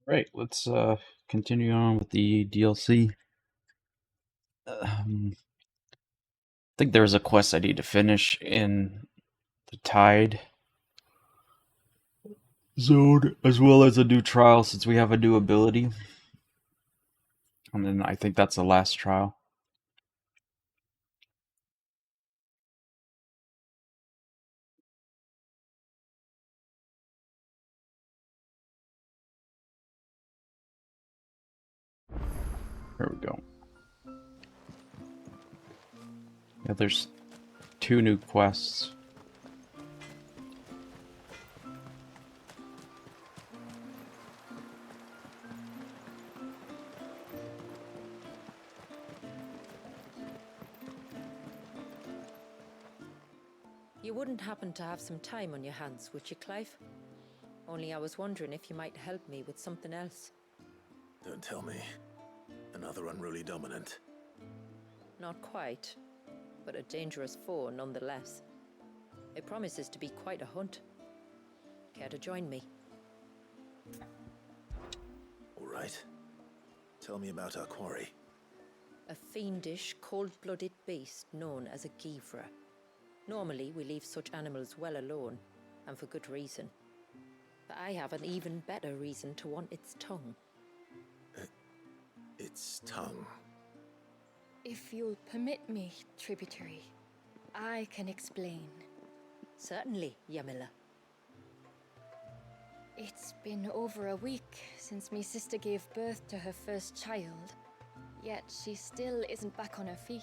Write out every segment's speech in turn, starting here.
Right, let's continue on with the DLC. I think there's a quest I need to finish in the Tide Zone, as well as a new trial since we have a new ability. And then I think that's the last trial. Here we go. Yeah, there's two new quests. You wouldn't happen to have some time on your hands, would you, Clive? Only I was wondering if you might help me with something else. Don't tell me. Another unruly dominant. Not quite, but a dangerous foe nonetheless. It promises to be quite a hunt. Care to join me? All right. Tell me about our quarry. A fiendish, cold-blooded beast known as a Givra. Normally, we leave such animals well alone, and for good reason. But I have an even better reason to want its tongue. Its tongue. If you'll permit me, tributary, I can explain. Certainly, Yamila. It's been over a week since my sister gave birth to her first child, yet she still isn't back on her feet.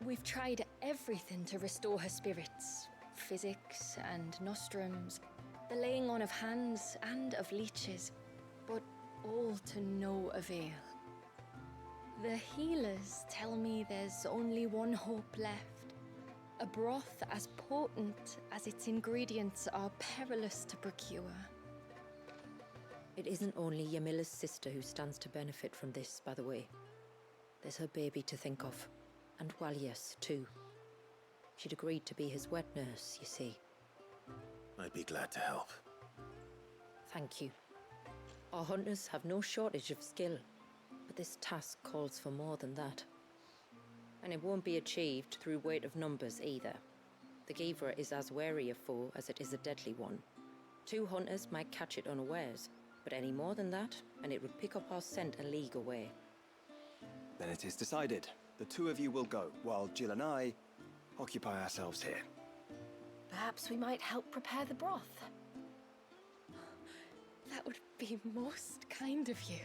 We've tried everything to restore her spirits. Physics and nostrums, the laying on of hands and of leeches, but all to no avail. The healers tell me there's only one hope left. A broth as potent as its ingredients are perilous to procure. It isn't only Yamila's sister who stands to benefit from this, by the way. There's her baby to think of. And Walias, too. She'd agreed to be his wet nurse, you see. I'd be glad to help. Thank you. Our hunters have no shortage of skill, but this task calls for more than that. And it won't be achieved through weight of numbers either. The Givra is as wary a foe as it is a deadly one. Two hunters might catch it unawares, but any more than that, and it would pick up our scent a league away. Then it is decided. The two of you will go, while Jill and I occupy ourselves here. Perhaps we might help prepare the broth. That would be most kind of you.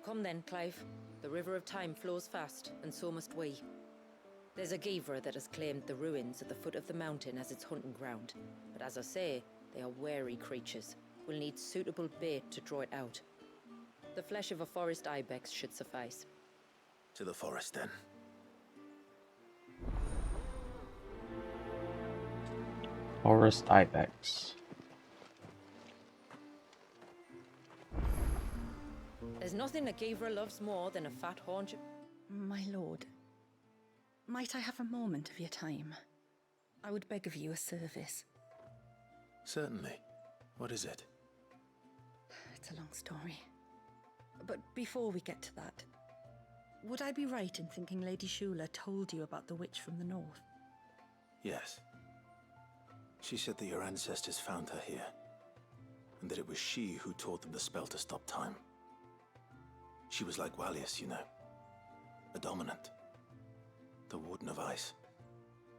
Come then, Clive. The River of Time flows fast, and so must we. There's a Givra that has claimed the ruins at the foot of the mountain as its hunting ground. But as I say, they are wary creatures. We'll need suitable bait to draw it out. The flesh of a forest ibex should suffice. To the forest, then. Forest Ibex. There's nothing a Givra loves more than a fat haunch. My lord, might I have a moment of your time? I would beg of you a service. Certainly. What is it? It's a long story. But before we get to that, would I be right in thinking Lady Shula told you about the witch from the north? Yes. She said that your ancestors found her here, and that it was she who taught them the spell to stop time. She was like Walias, you know. A dominant. The Warden of Ice.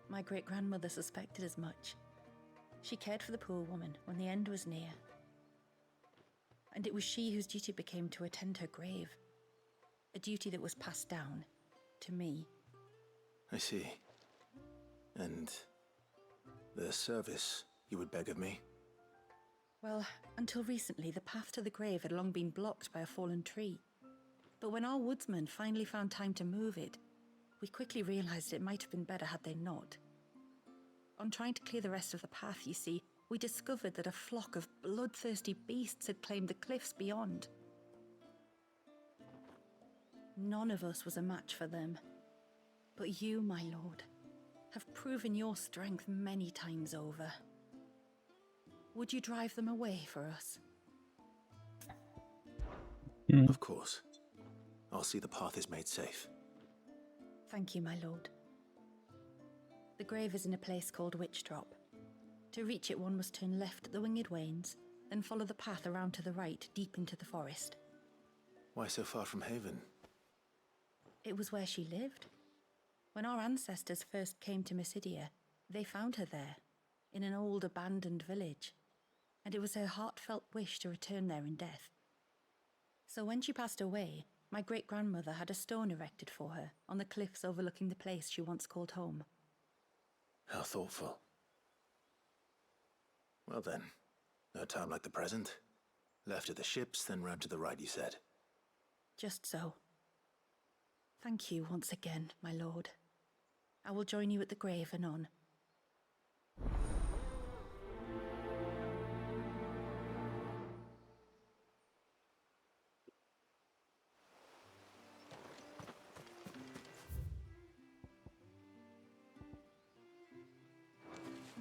My great-grandmother suspected as much. She cared for the poor woman when the end was near. And it was she whose duty became to attend her grave. A duty that was passed down to me. I see. And the service you would beg of me? Well, until recently, the path to the grave had long been blocked by a fallen tree. But when our woodsmen finally found time to move it, we quickly realized it might have been better had they not. On trying to clear the rest of the path, you see, we discovered that a flock of bloodthirsty beasts had claimed the cliffs beyond. None of us was a match for them. But you, my lord, have proven your strength many times over. Would you drive them away for us? Of course. I'll see the path is made safe. Thank you, my lord. The grave is in a place called Witchdrop. To reach it, one must turn left at the Winged Wains, then follow the path around to the right, deep into the forest. Why so far from Haven? It was where she lived. When our ancestors first came to Mysidia, they found her there, in an old abandoned village, and it was her heartfelt wish to return there in death. So when she passed away, my great-grandmother had a stone erected for her on the cliffs overlooking the place she once called home. How thoughtful. Well then, no time like the present. Left at the ships, then round to the right, you said. Just so. Thank you once again, my lord. I will join you at the grave anon.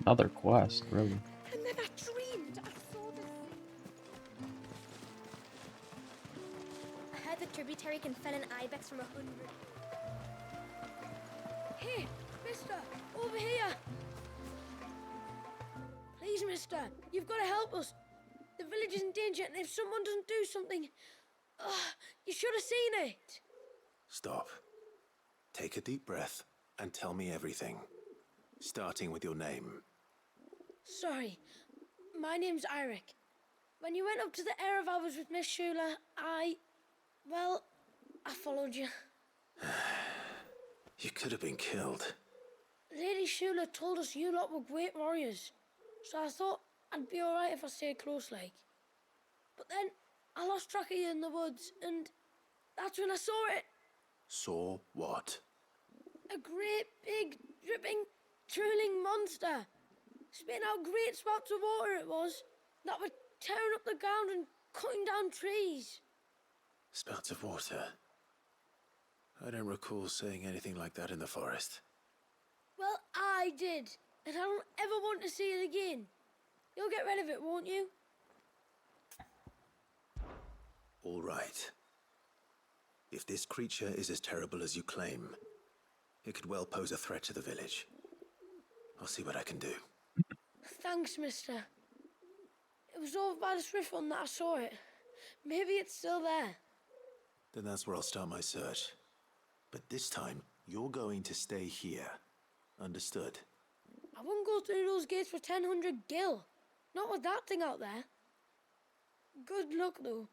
Another quest, really. And then I dreamed I saw this. I heard the tributary can fell an ibex from 100. Hey, mister, over here. Please, mister, you've got to help us. The village is in danger, and if someone doesn't do something... you should have seen it. Stop. Take a deep breath and tell me everything. Starting with your name. Sorry, my name's Eirik. When you went up to the Erevalvers with Miss Shula, I followed you. You could have been killed. Lady Shula told us you lot were great warriors, so I thought I'd be alright if I stayed close like. But then I lost track of you in the woods, and that's when I saw it. Saw what? A great, big, dripping, drooling monster. Spitting out great spouts of water it was, that were tearing up the ground and cutting down trees. Spouts of water? I don't recall seeing anything like that in the forest. Well, I did, and I don't ever want to see it again. You'll get rid of it, won't you? All right. If this creature is as terrible as you claim, it could well pose a threat to the village. I'll see what I can do. Thanks, mister. It was over by the Swift one that I saw it. Maybe it's still there. Then that's where I'll start my search. But this time, you're going to stay here. Understood? I wouldn't go through those gates for 1000 gil. Not with that thing out there. Good luck, though.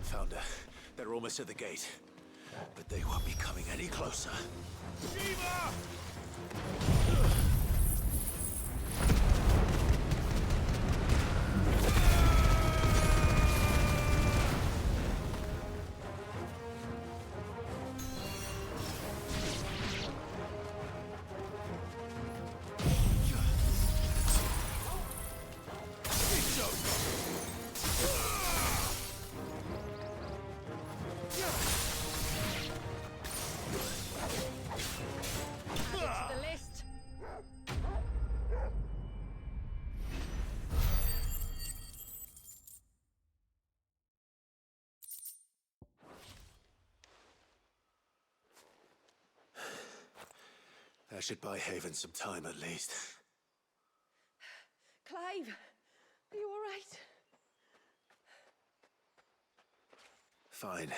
Found her. They're almost at the gate. But they won't be coming any closer. Shiva! That should buy Haven some time at least. Clive, are you all right? Fine.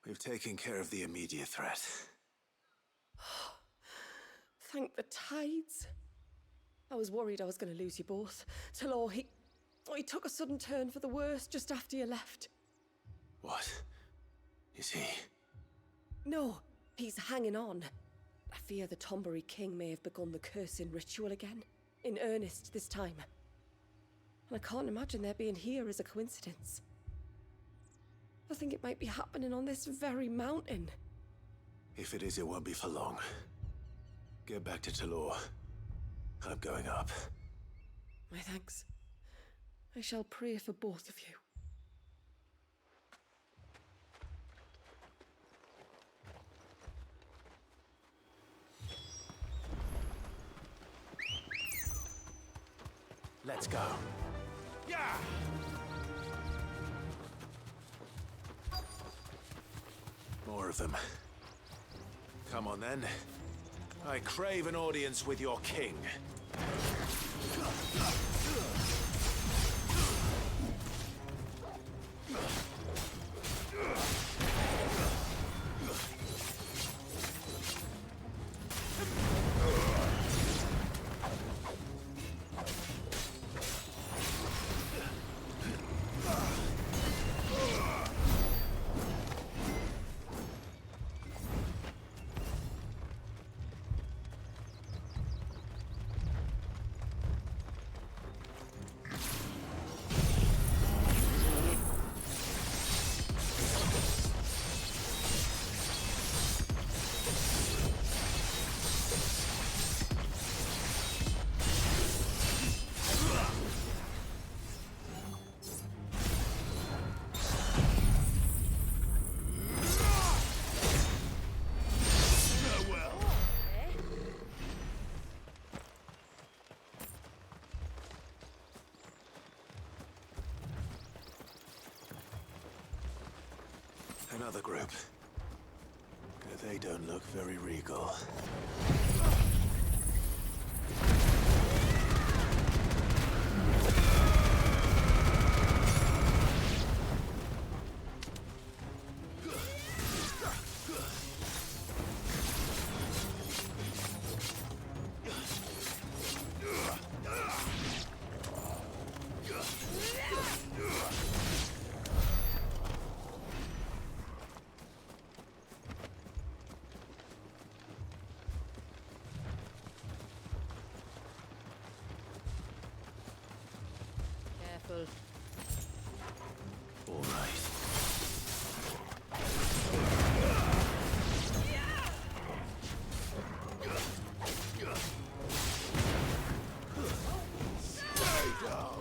We've taken care of the immediate threat. Thank the tides. I was worried I was going to lose you both. Till he took a sudden turn for the worse just after you left. What? Is he? No, he's hanging on. I fear the Tombury King may have begun the cursing ritual again. In earnest this time. And I can't imagine their being here as a coincidence. I think it might be happening on this very mountain. If it is, it won't be for long. Get back to Talor. I'm going up. My thanks. I shall pray for both of you. Let's go. Yeah! More of them. Come on then. I crave an audience with your king. Another group. They don't look very regal. Careful. All right. Stay down.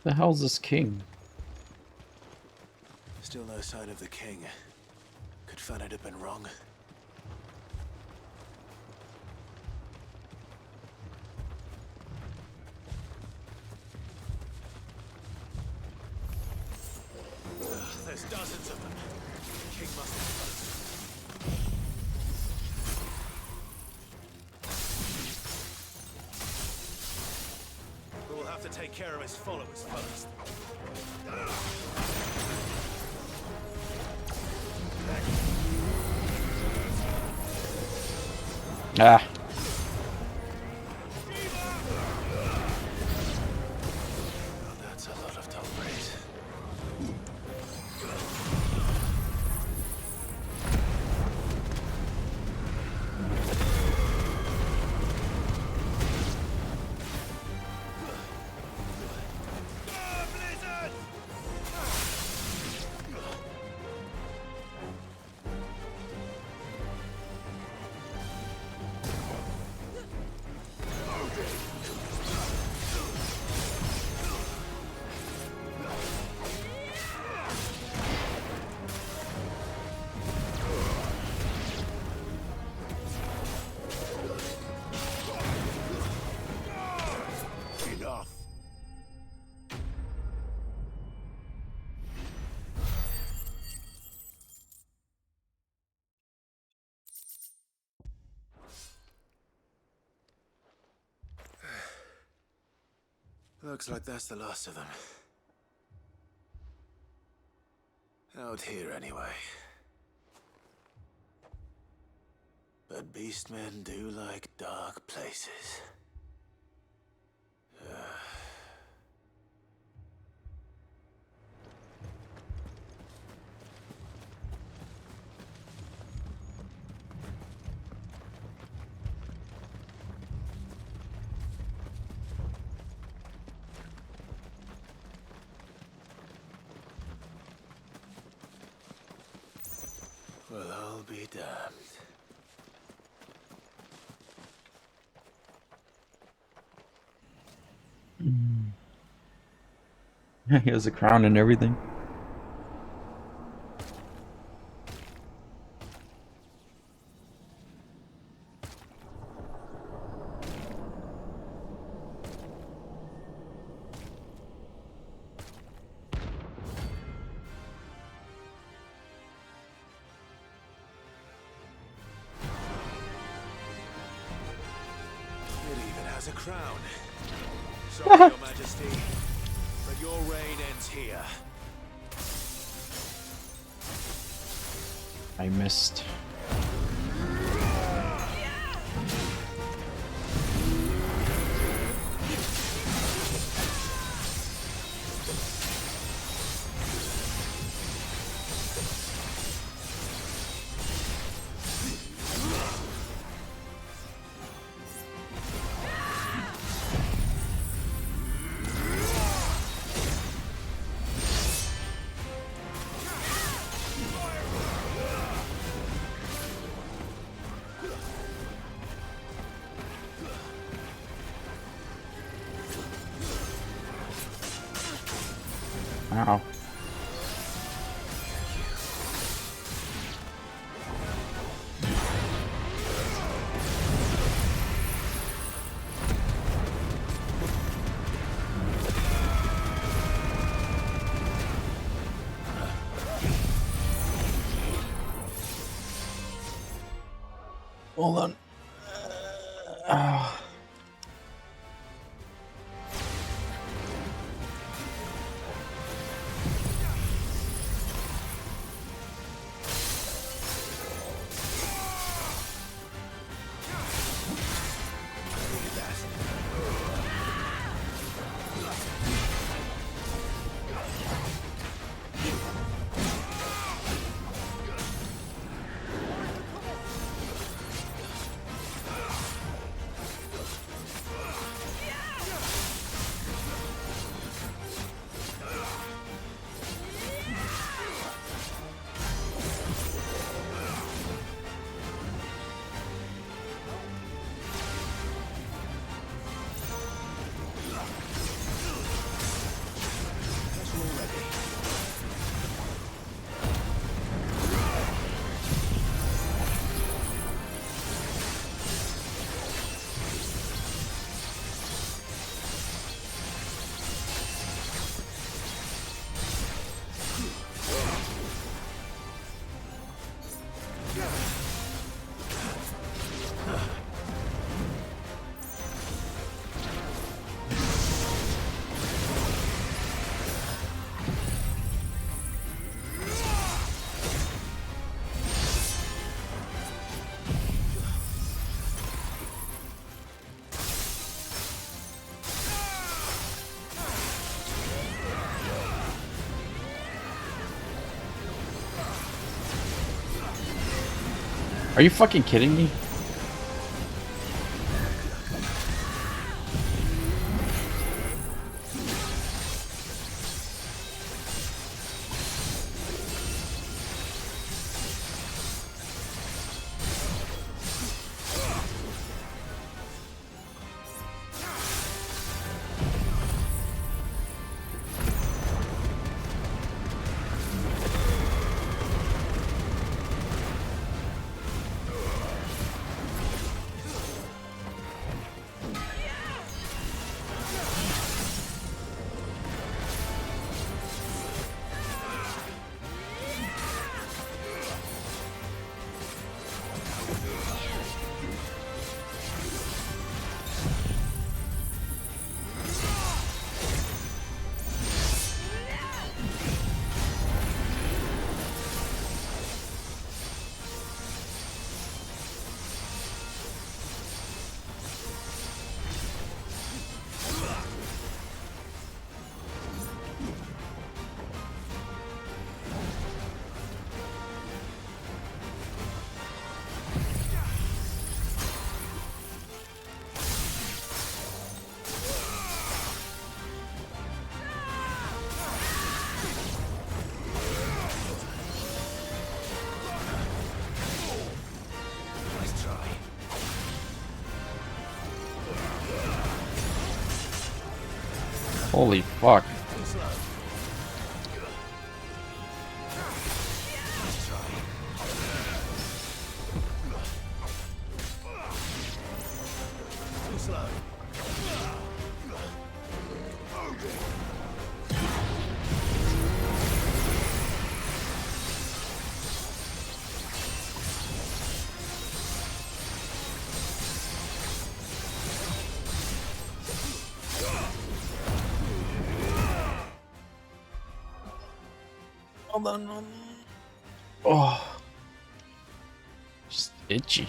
The hell's this king? Still no sign of the king. Could Fanad have been wrong? There's dozens of them. The king must have close. We'll have to take care of his followers first. Ah. That's a lot of toll rates. Looks like that's the last of them. Out here, anyway. But beastmen do like dark places. Well, I'll be damned. He has a crown and everything. It even has a crown. Sorry, Your Majesty, but your reign ends here. I missed. Wow. Hold on. Are you fucking kidding me? Holy fuck. Oh, just itchy.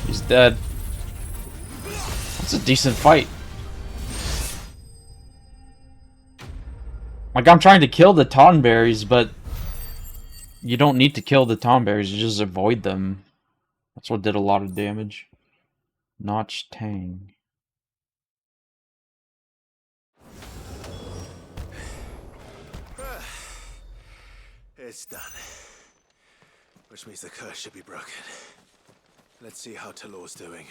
He's dead. That's a decent fight. Like, I'm trying to kill the Tonberries, but you don't need to kill the Tonberries, you just avoid them. That's what did a lot of damage. Notch Tang. It's done. Which means the curse should be broken. Let's see how Talor's doing.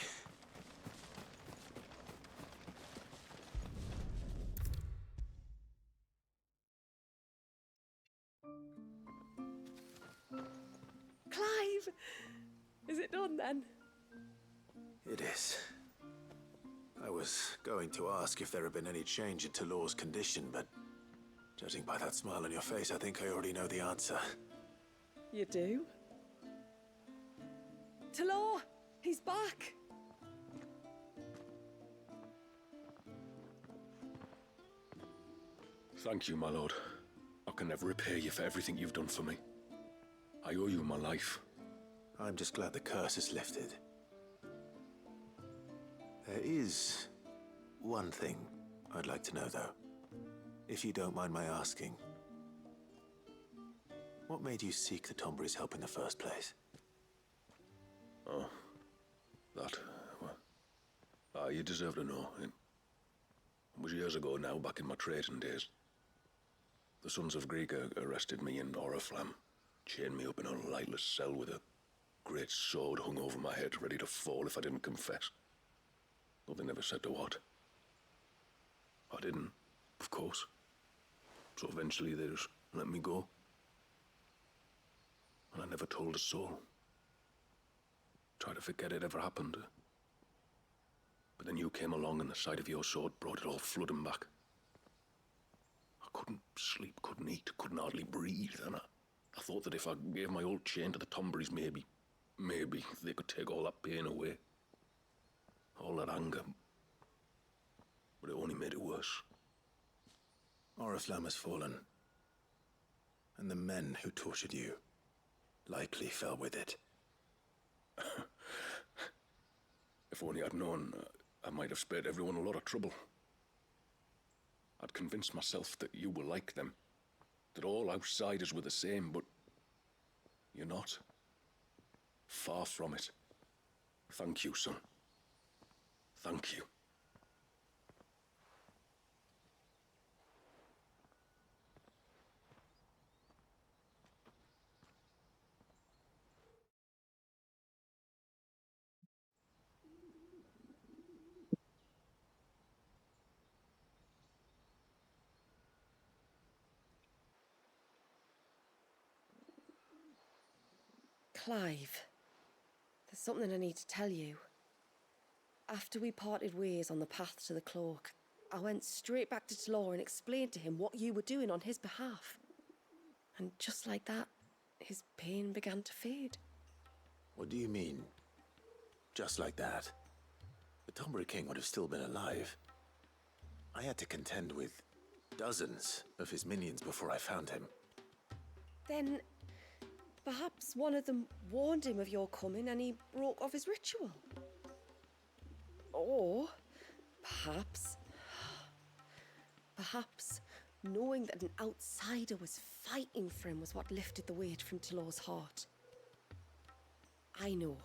Clive! Is it done then? It is. I was going to ask if there had been any change in Talor's condition, but judging by that smile on your face, I think I already know the answer. You do? Talor! He's back! Thank you, my lord. I can never repay you for everything you've done for me. I owe you my life. I'm just glad the curse is lifted. There is one thing I'd like to know, though. If you don't mind my asking. What made you seek the Tombury's help in the first place? Oh, that, well, you deserve to know. It was years ago now, back in my trading days. The Sons of Greek arrested me in Oriflamme, chained me up in a lightless cell with a great sword hung over my head, ready to fall if I didn't confess. Though they never said to what. I didn't, of course. So eventually they just let me go. And I never told a soul. Tried to forget it ever happened. But then you came along and the sight of your sword brought it all flooding back. I couldn't sleep, couldn't eat, couldn't hardly breathe, and I thought that if I gave my old chain to the Tomburys, maybe they could take all that pain away. All that anger. But it only made it worse. Oriflamme has fallen. And the men who tortured you likely fell with it. If only I'd known, I might have spared everyone a lot of trouble. I'd convinced myself that you were like them, that all outsiders were the same, but you're not. Far from it. Thank you, son. Thank you. Clive, there's something I need to tell you. After we parted ways on the path to the cloak, I went straight back to Talor and explained to him what you were doing on his behalf. And just like that, his pain began to fade. What do you mean? Just like that? The Tonberry King would have still been alive. I had to contend with dozens of his minions before I found him. Then, perhaps one of them warned him of your coming and he broke off his ritual. Or, perhaps, knowing that an outsider was fighting for him was what lifted the weight from Talor's heart. I know,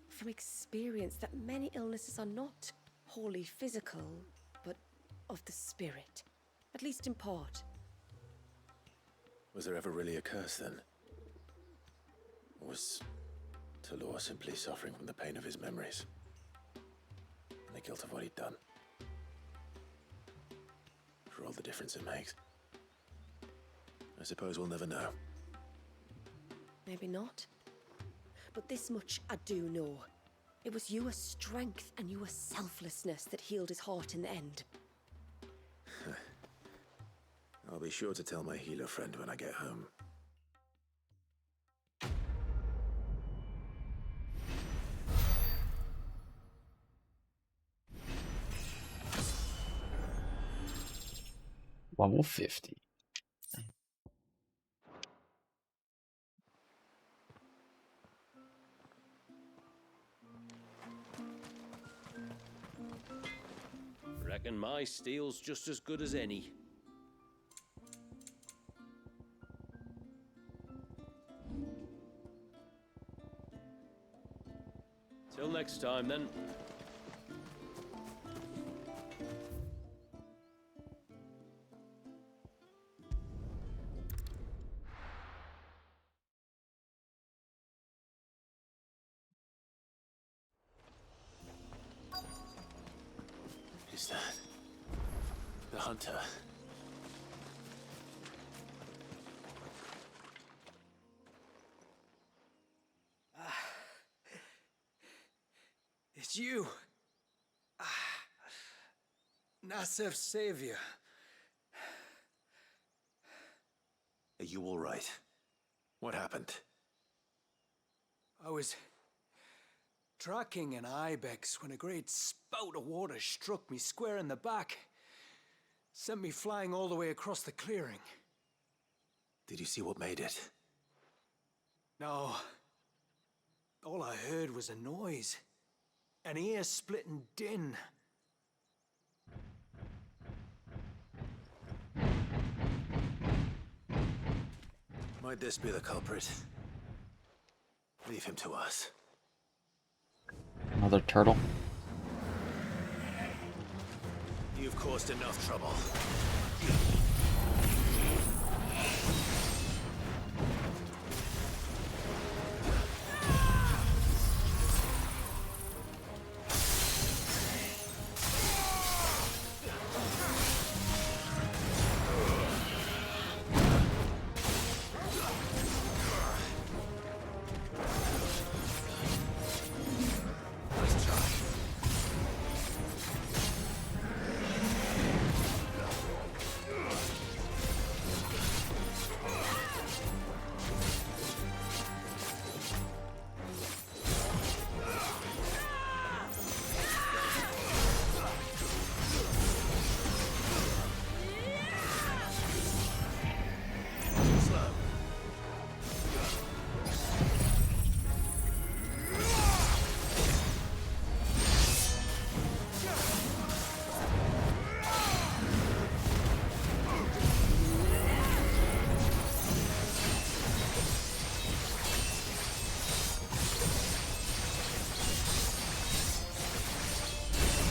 from experience, that many illnesses are not wholly physical, but of the spirit, at least in part. Was there ever really a curse then? Or was Talor simply suffering from the pain of his memories? And the guilt of what he'd done? For all the difference it makes. I suppose we'll never know. Maybe not. But this much I do know. It was your strength and your selflessness that healed his heart in the end. I'll be sure to tell my healer friend when I get home. Level 50. Reckon my steel's just as good as any. Till next time, then. Is that the hunter? It's you. Nasef's savior. Are you all right? What happened? I was tracking an ibex when a great spout of water struck me square in the back. Sent me flying all the way across the clearing. Did you see what made it? No. All I heard was a noise. An ear-splitting din. Might this be the culprit? Leave him to us. Another turtle. You've caused enough trouble.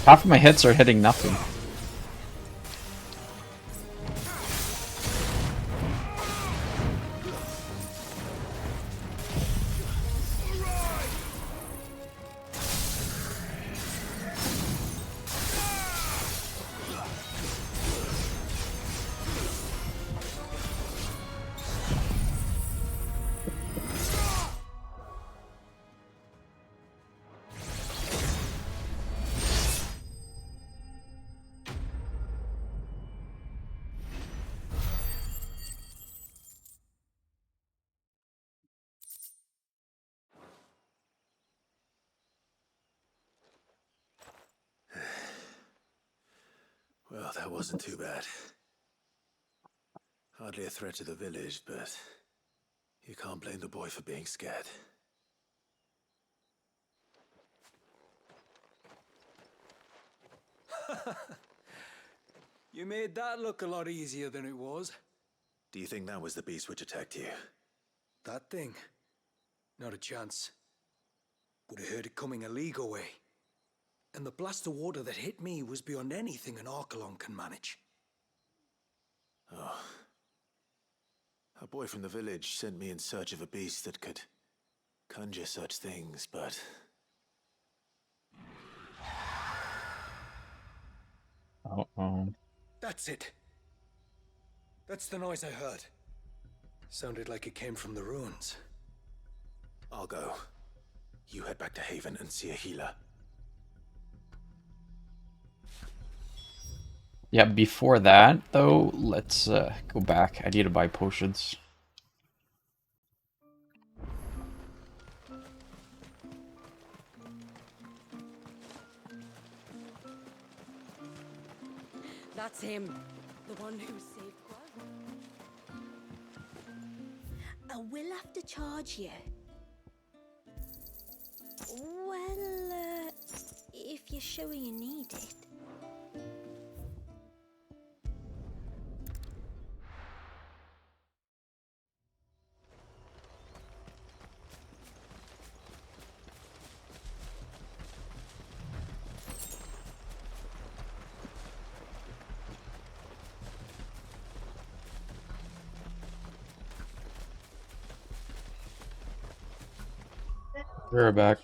Half of my hits are hitting nothing. that wasn't too bad. Hardly a threat to the village, but you can't blame the boy for being scared. You made that look a lot easier than it was. Do you think that was the beast which attacked you? That thing? Not a chance. Would have heard it coming a league away. And the blast of water that hit me was beyond anything an Archelon can manage. Oh. A boy from the village sent me in search of a beast that could conjure such things, but... Uh-oh. That's it. That's the noise I heard. Sounded like it came from the ruins. I'll go. You head back to Haven and see a healer. Yeah, before that, though, let's go back. I need to buy potions. That's him. The one who saved Guan. I will have to charge you. Well, if you're sure you need it. We're back.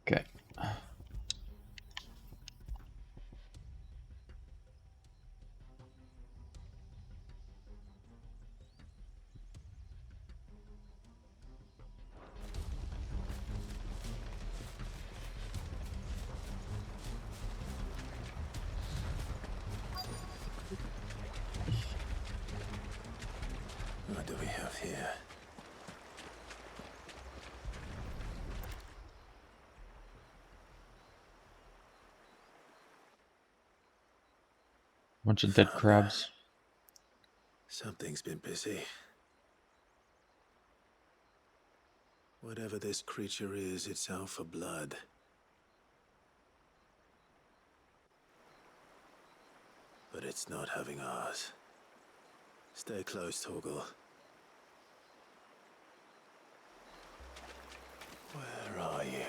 Okay. What do we have here? Bunch of dead crabs. Something's been busy. Whatever this creature is, it's out for blood. But it's not having ours. Stay close, Torgal. Where are you?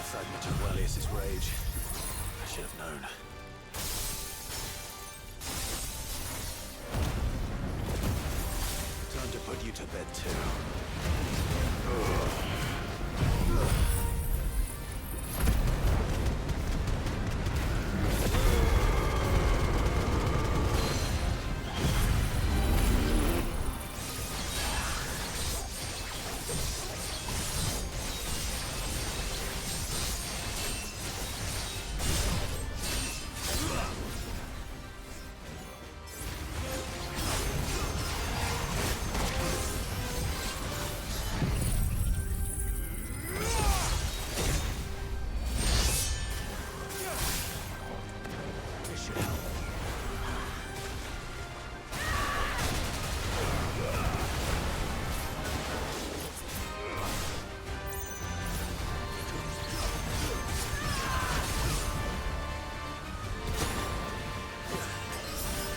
Fragment of Walius's rage. I should have known. Time to put you to bed too.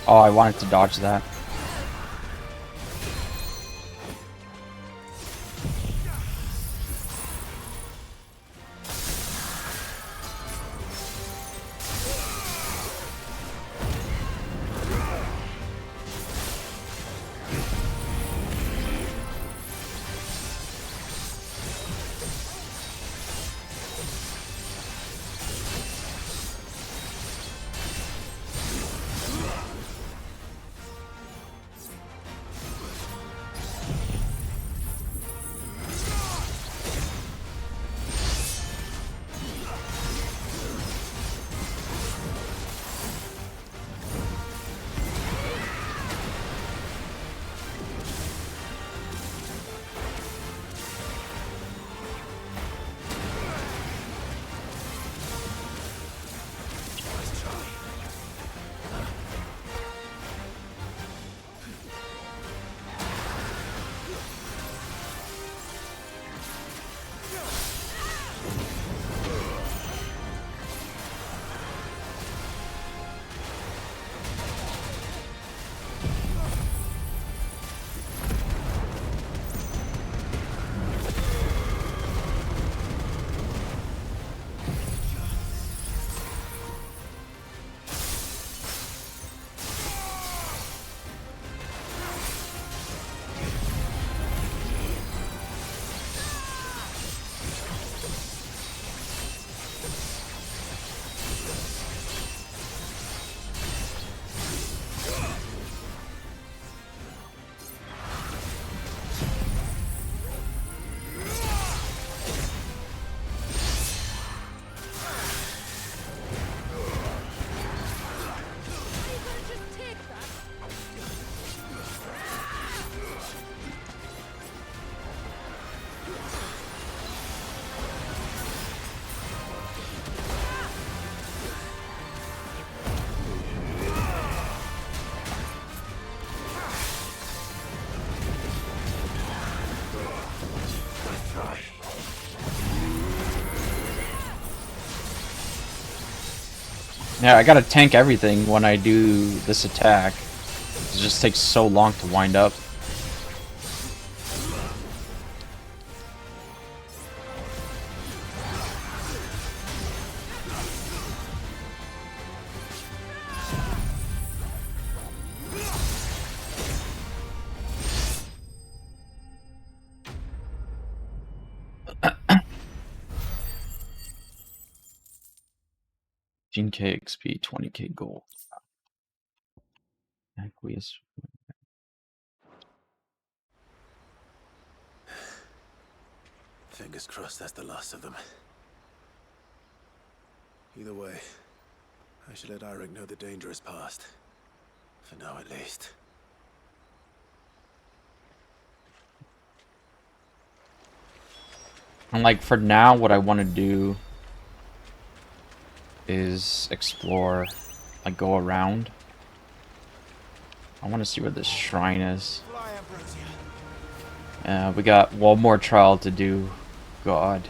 Oh, I wanted to dodge that. Yeah, I gotta tank everything when I do this attack. It just takes so long to wind up. $15k XP, 20k gold. Aqueous. Fingers crossed that's the last of them. Either way, I should let Eirik know the danger is past. For now, at least. And like for now, what I want to do is explore, like go around. I want to see where this shrine is. We got one more trial to do. God.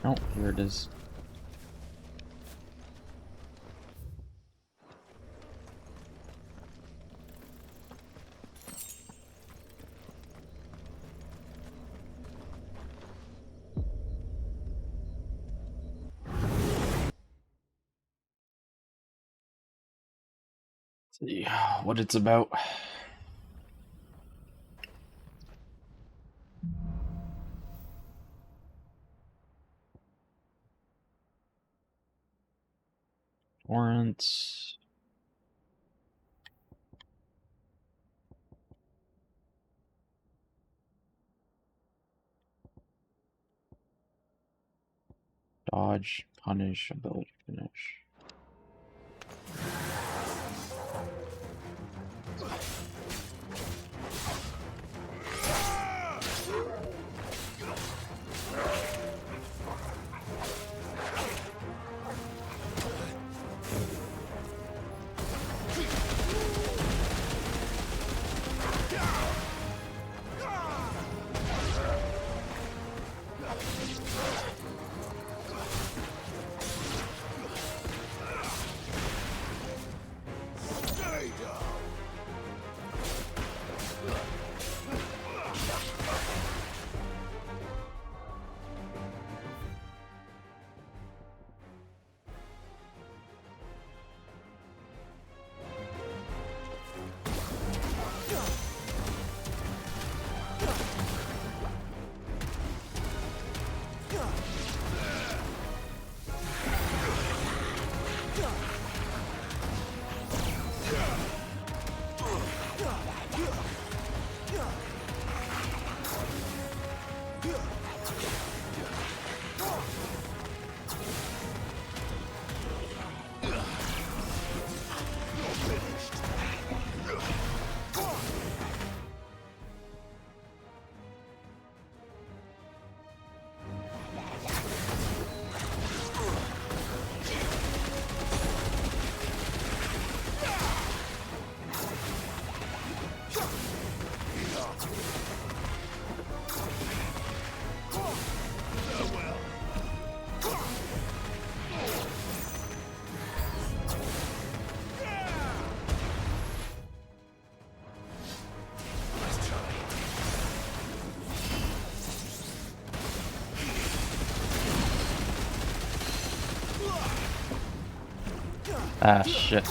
Oh, here it is. Let's see what it's about. Warrants. Dodge, punish, ability finish. Ah, shit.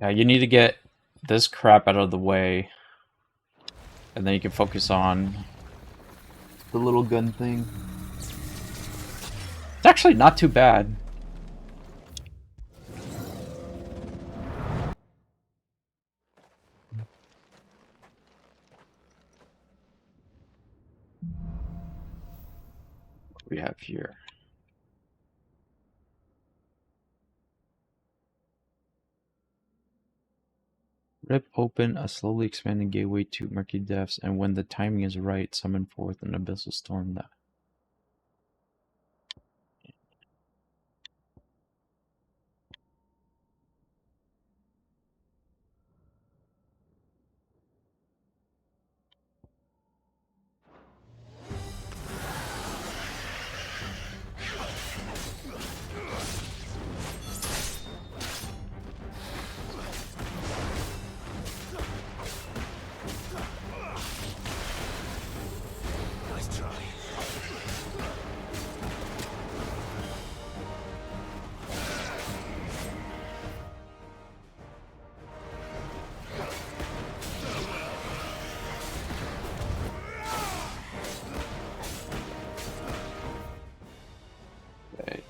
Yeah, you need to get this crap out of the way, and then you can focus on the little gun thing. It's actually not too bad. What do we have here? Rip open a slowly expanding gateway to murky depths, and when the timing is right, summon forth an abyssal storm that... Nice try. Okay.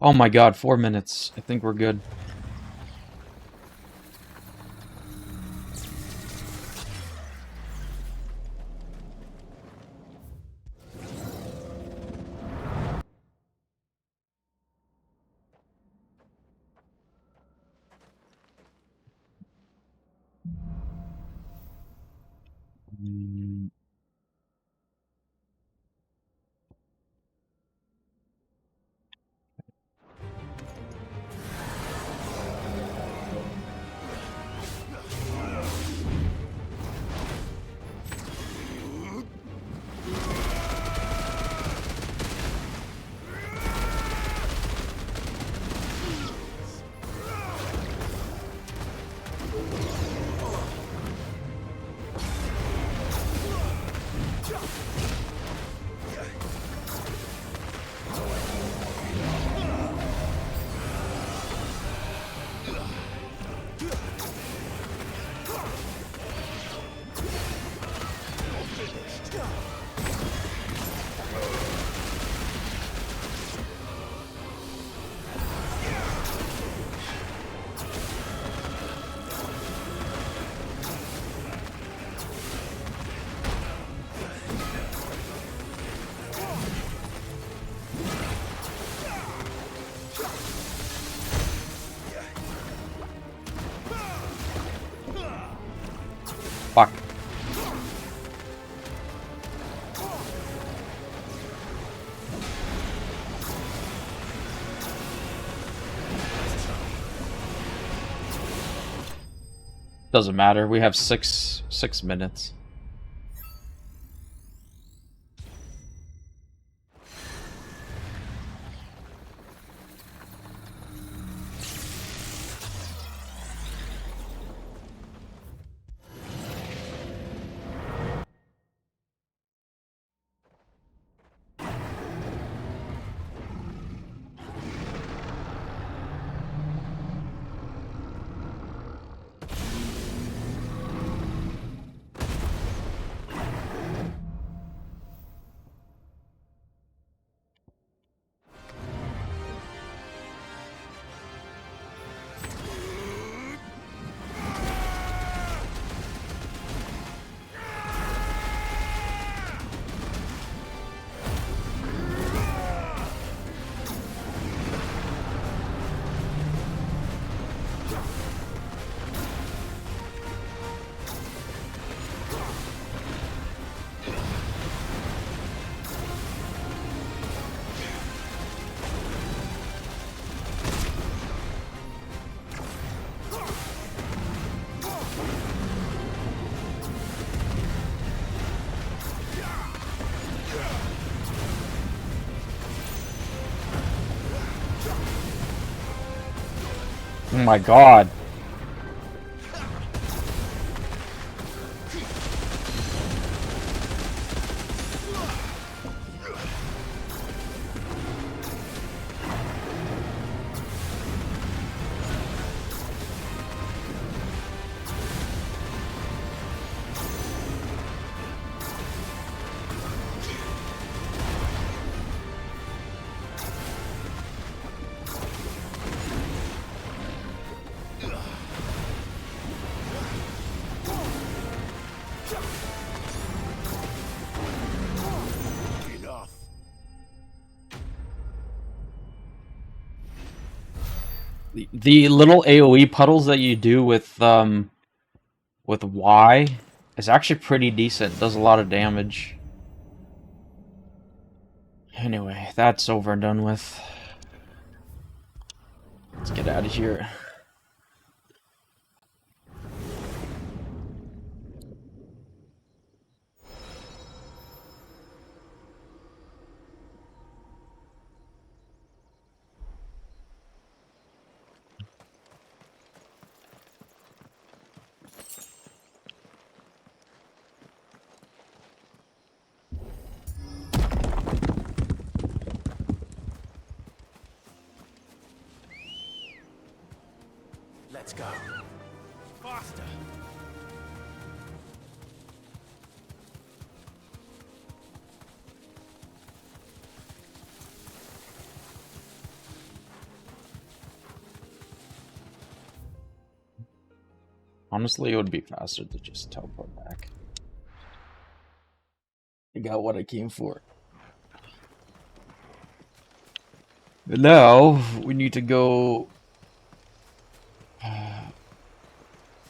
Oh my god, 4 minutes. I think we're good. Mm. Doesn't matter. We have six minutes. Oh my god. The little AoE puddles that you do with Y is actually pretty decent. It does a lot of damage. Anyway, that's over and done with. Let's get out of here. Let's go. Faster. Honestly, it would be faster to just teleport back. I got what I came for. But now, we need to go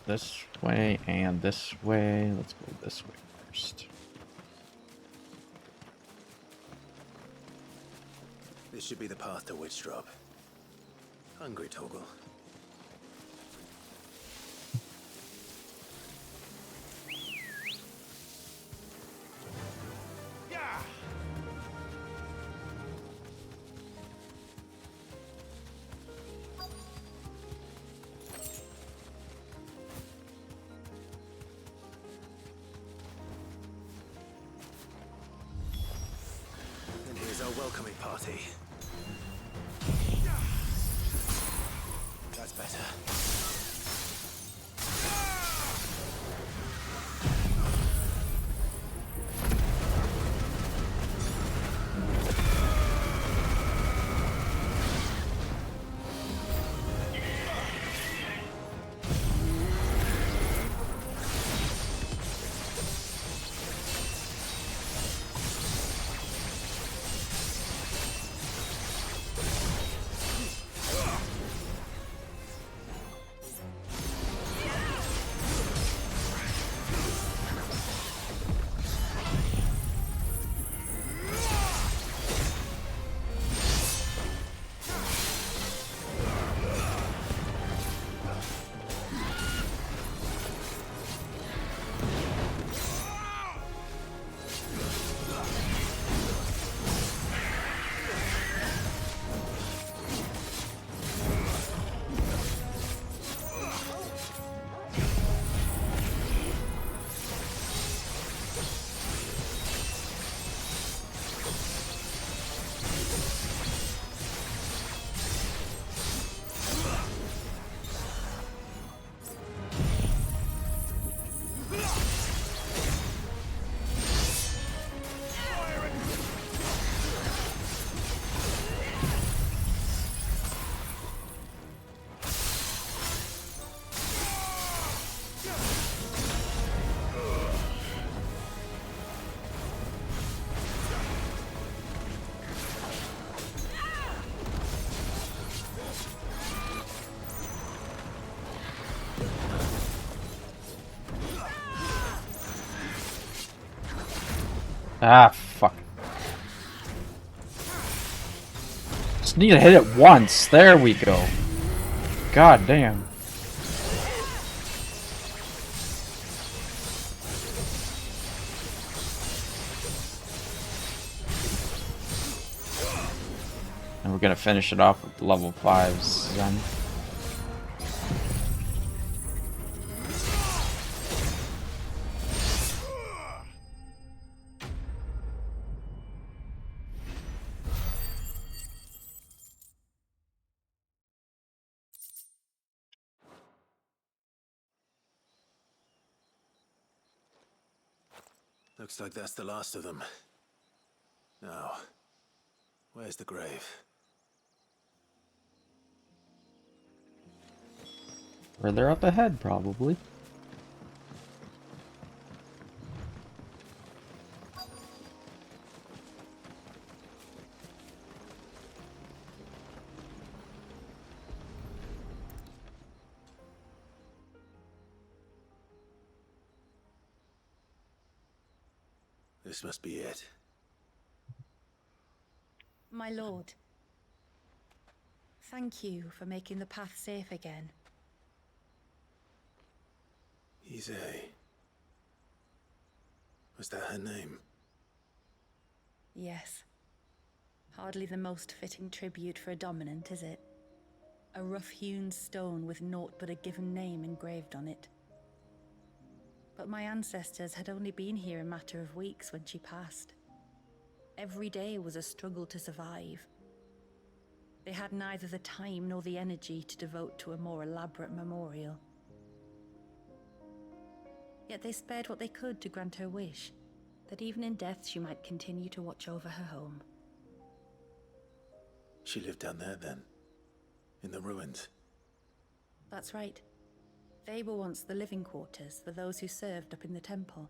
this way and this way. Let's go this way first. This should be the path to Witchdrop. Hungry, Torgal. And here's our welcoming party. That's better. Ah, fuck. Just need to hit it once. There we go. God damn. And we're gonna finish it off with level 5 Zen. Looks like that's the last of them. Now, where's the grave? Further up ahead, probably. This must be it. My lord, thank you for making the path safe again. Ise. Was that her name? Yes. Hardly the most fitting tribute for a dominant, is it? A rough-hewn stone with naught but a given name engraved on it. But my ancestors had only been here a matter of weeks when she passed. Every day was a struggle to survive. They had neither the time nor the energy to devote to a more elaborate memorial. Yet they spared what they could to grant her wish, that even in death she might continue to watch over her home. She lived down there then? In the ruins? That's right. They were once the living quarters for those who served up in the temple.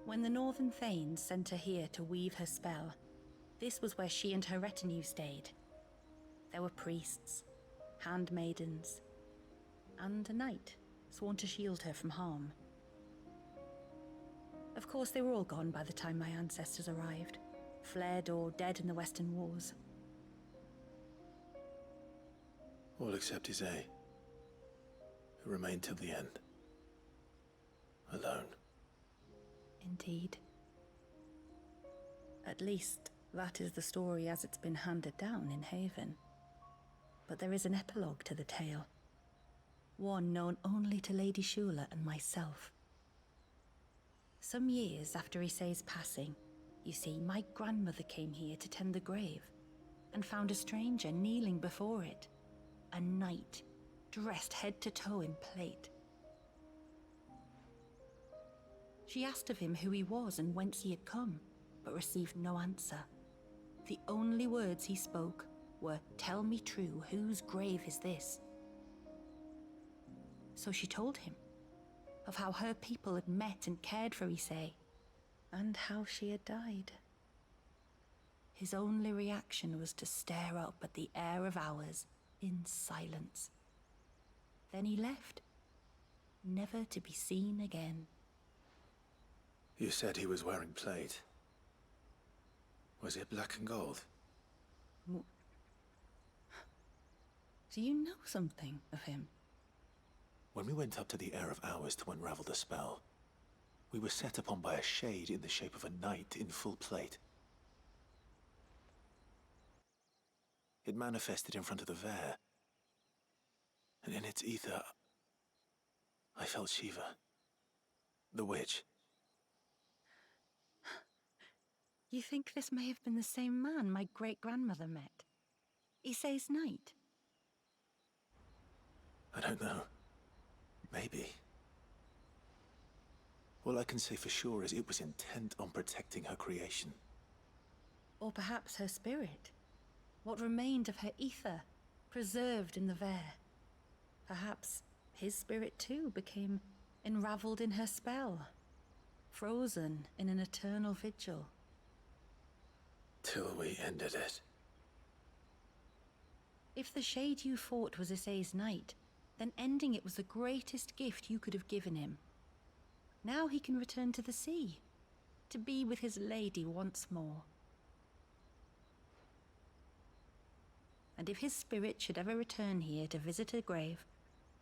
When the Northern Thanes sent her here to weave her spell, this was where she and her retinue stayed. There were priests, handmaidens, and a knight sworn to shield her from harm. Of course, they were all gone by the time my ancestors arrived, fled or dead in the Western Wars. All except Ise, who remained till the end. Alone. Indeed. At least, that is the story as it's been handed down in Haven. But there is an epilogue to the tale. One known only to Lady Shula and myself. Some years after Ise's passing, you see, my grandmother came here to tend the grave, and found a stranger kneeling before it. A knight, dressed head to toe in plate. She asked of him who he was and whence he had come, but received no answer. The only words he spoke were, "Tell me true, whose grave is this?" So she told him of how her people had met and cared for Ise, and how she had died. His only reaction was to stare up at the air of hours in silence. Then he left, never to be seen again. You said he was wearing plate. Was it black and gold? Do you know something of him? When we went up to the Air of Hours to unravel the spell, we were set upon by a shade in the shape of a knight in full plate. It manifested in front of the Vare, and in its ether, I felt Shiva, the witch. You think this may have been the same man my great-grandmother met? Ise's knight? I don't know. Maybe. All I can say for sure is it was intent on protecting her creation. Or perhaps her spirit? What remained of her ether, preserved in the Vare? Perhaps his spirit too became enraveled in her spell, frozen in an eternal vigil. Till we ended it. If the shade you fought was Ise's knight, then ending it was the greatest gift you could have given him. Now he can return to the sea, to be with his lady once more. And if his spirit should ever return here to visit her grave,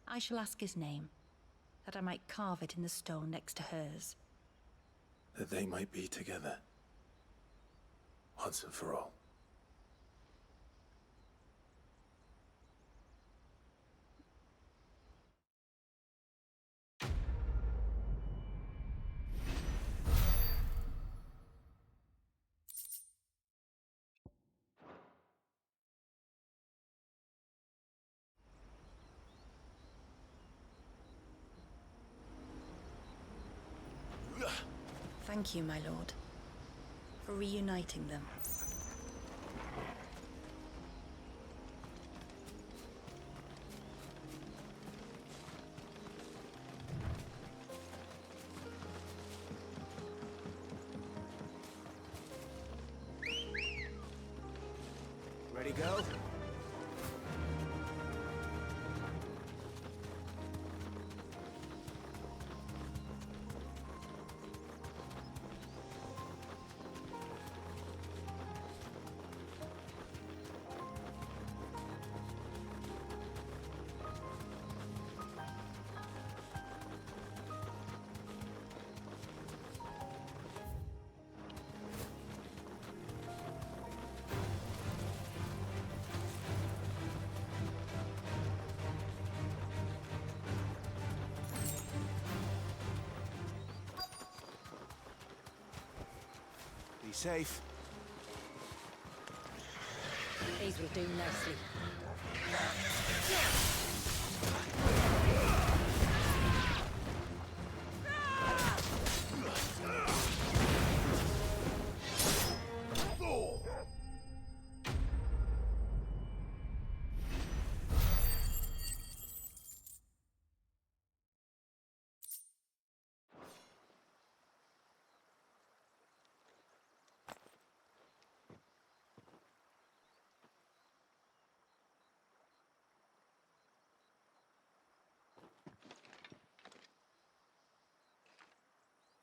I shall ask his name, that I might carve it in the stone next to hers. That they might be together. Once and for all. Thank you, my lord, for reuniting them. Ready, go? Be safe. These will do nicely.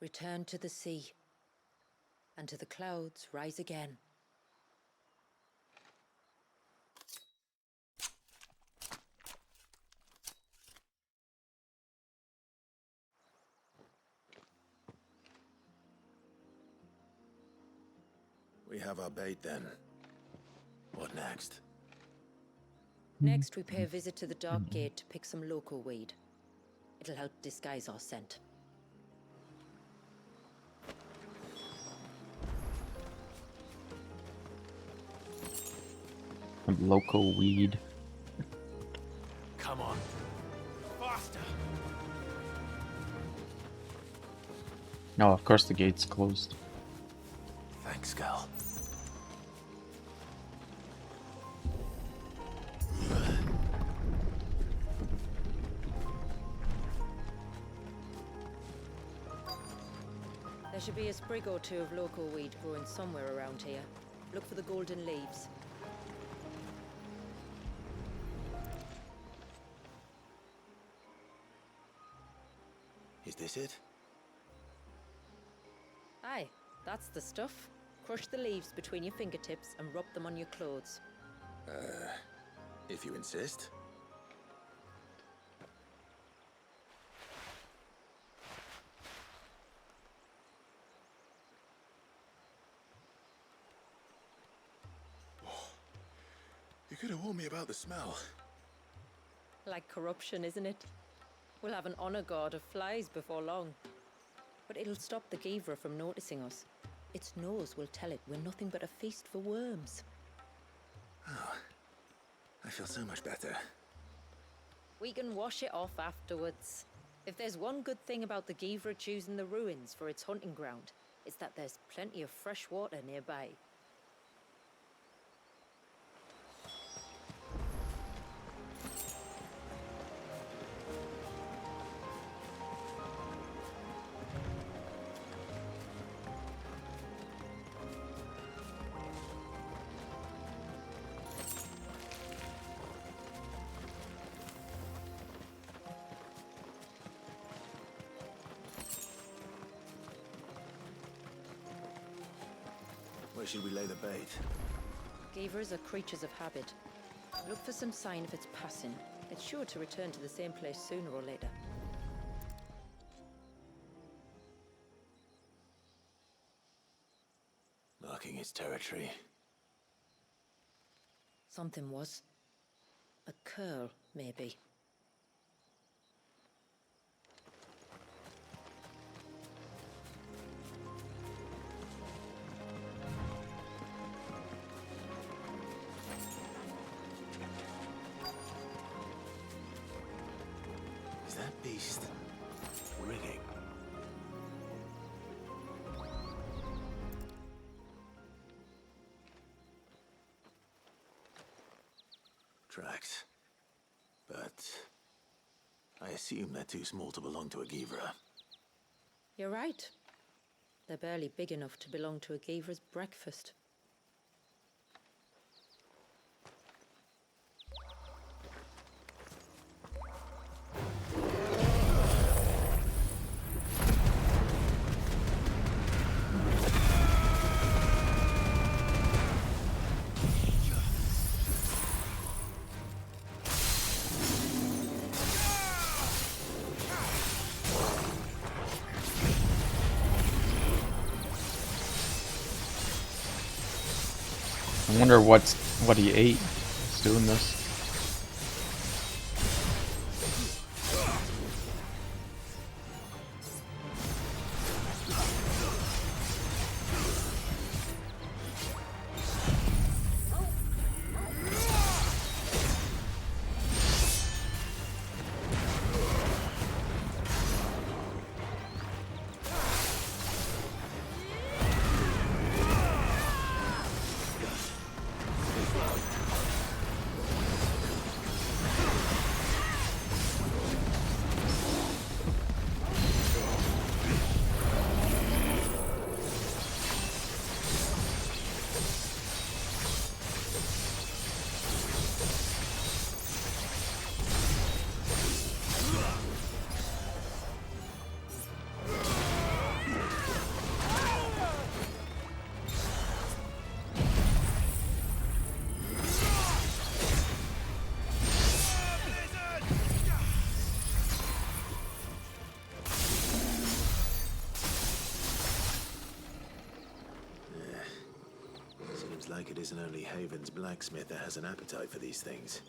Return to the sea, and to the clouds rise again. We have our bait then. What next? Next, we pay a visit to the Dark Gate to pick some local weed. It'll help disguise our scent. Local weed. Come on. Faster! No, of course the gate's closed. Thanks, Gal. There should be a sprig or two of local weed growing somewhere around here. Look for the golden leaves. Is this it? Aye, that's the stuff. Crush the leaves between your fingertips and rub them on your clothes. If you insist. You could have warned me about the smell. Like corruption, isn't it? We'll have an honor guard of flies before long. But it'll stop the Givra from noticing us. Its nose will tell it we're nothing but a feast for worms. Oh, I feel so much better. We can wash it off afterwards. If there's one good thing about the Givra choosing the ruins for its hunting ground, it's that there's plenty of fresh water nearby. should we lay the bait? Gavers are creatures of habit. Look for some sign of its passing. It's sure to return to the same place sooner or later. Marking its territory. Something was. A curl, maybe. Is that beast rigging? Tracks. But I assume they're too small to belong to a Givra. You're right. They're barely big enough to belong to a Gavra's breakfast. I wonder what he ate. He's doing this. Like it isn't only Haven's blacksmith that has an appetite for these things.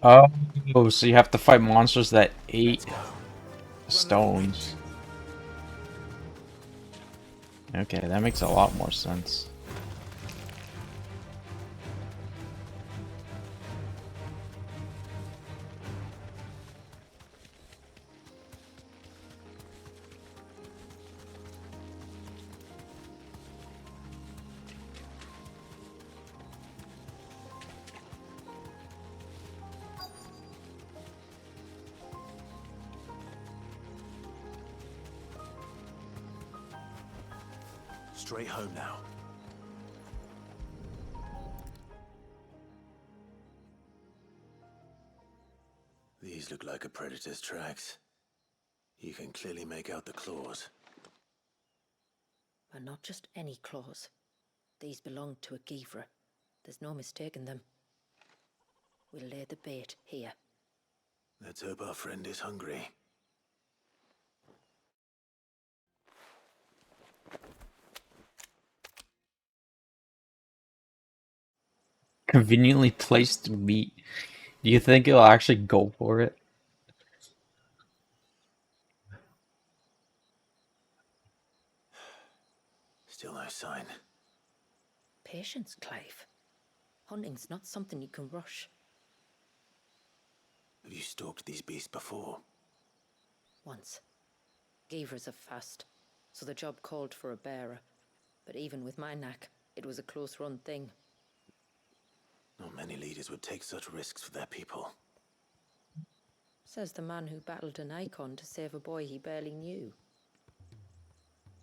Oh, so you have to fight monsters that ate stones. Okay, that makes a lot more sense. Straight home now. These look like a predator's tracks. You can clearly make out the claws. But not just any claws. These belong to a Givra. There's no mistaking them. We'll lay the bait here. Let's hope our friend is hungry. Conveniently placed meat. Do you think it'll actually go for it? Still no sign. Patience, Clive. Hunting's not something you can rush. Have you stalked these beasts before? Once. Gavras are fast, so the job called for a bearer. But even with my knack, it was a close-run thing. Not many leaders would take such risks for their people. Says the man who battled an icon to save a boy he barely knew.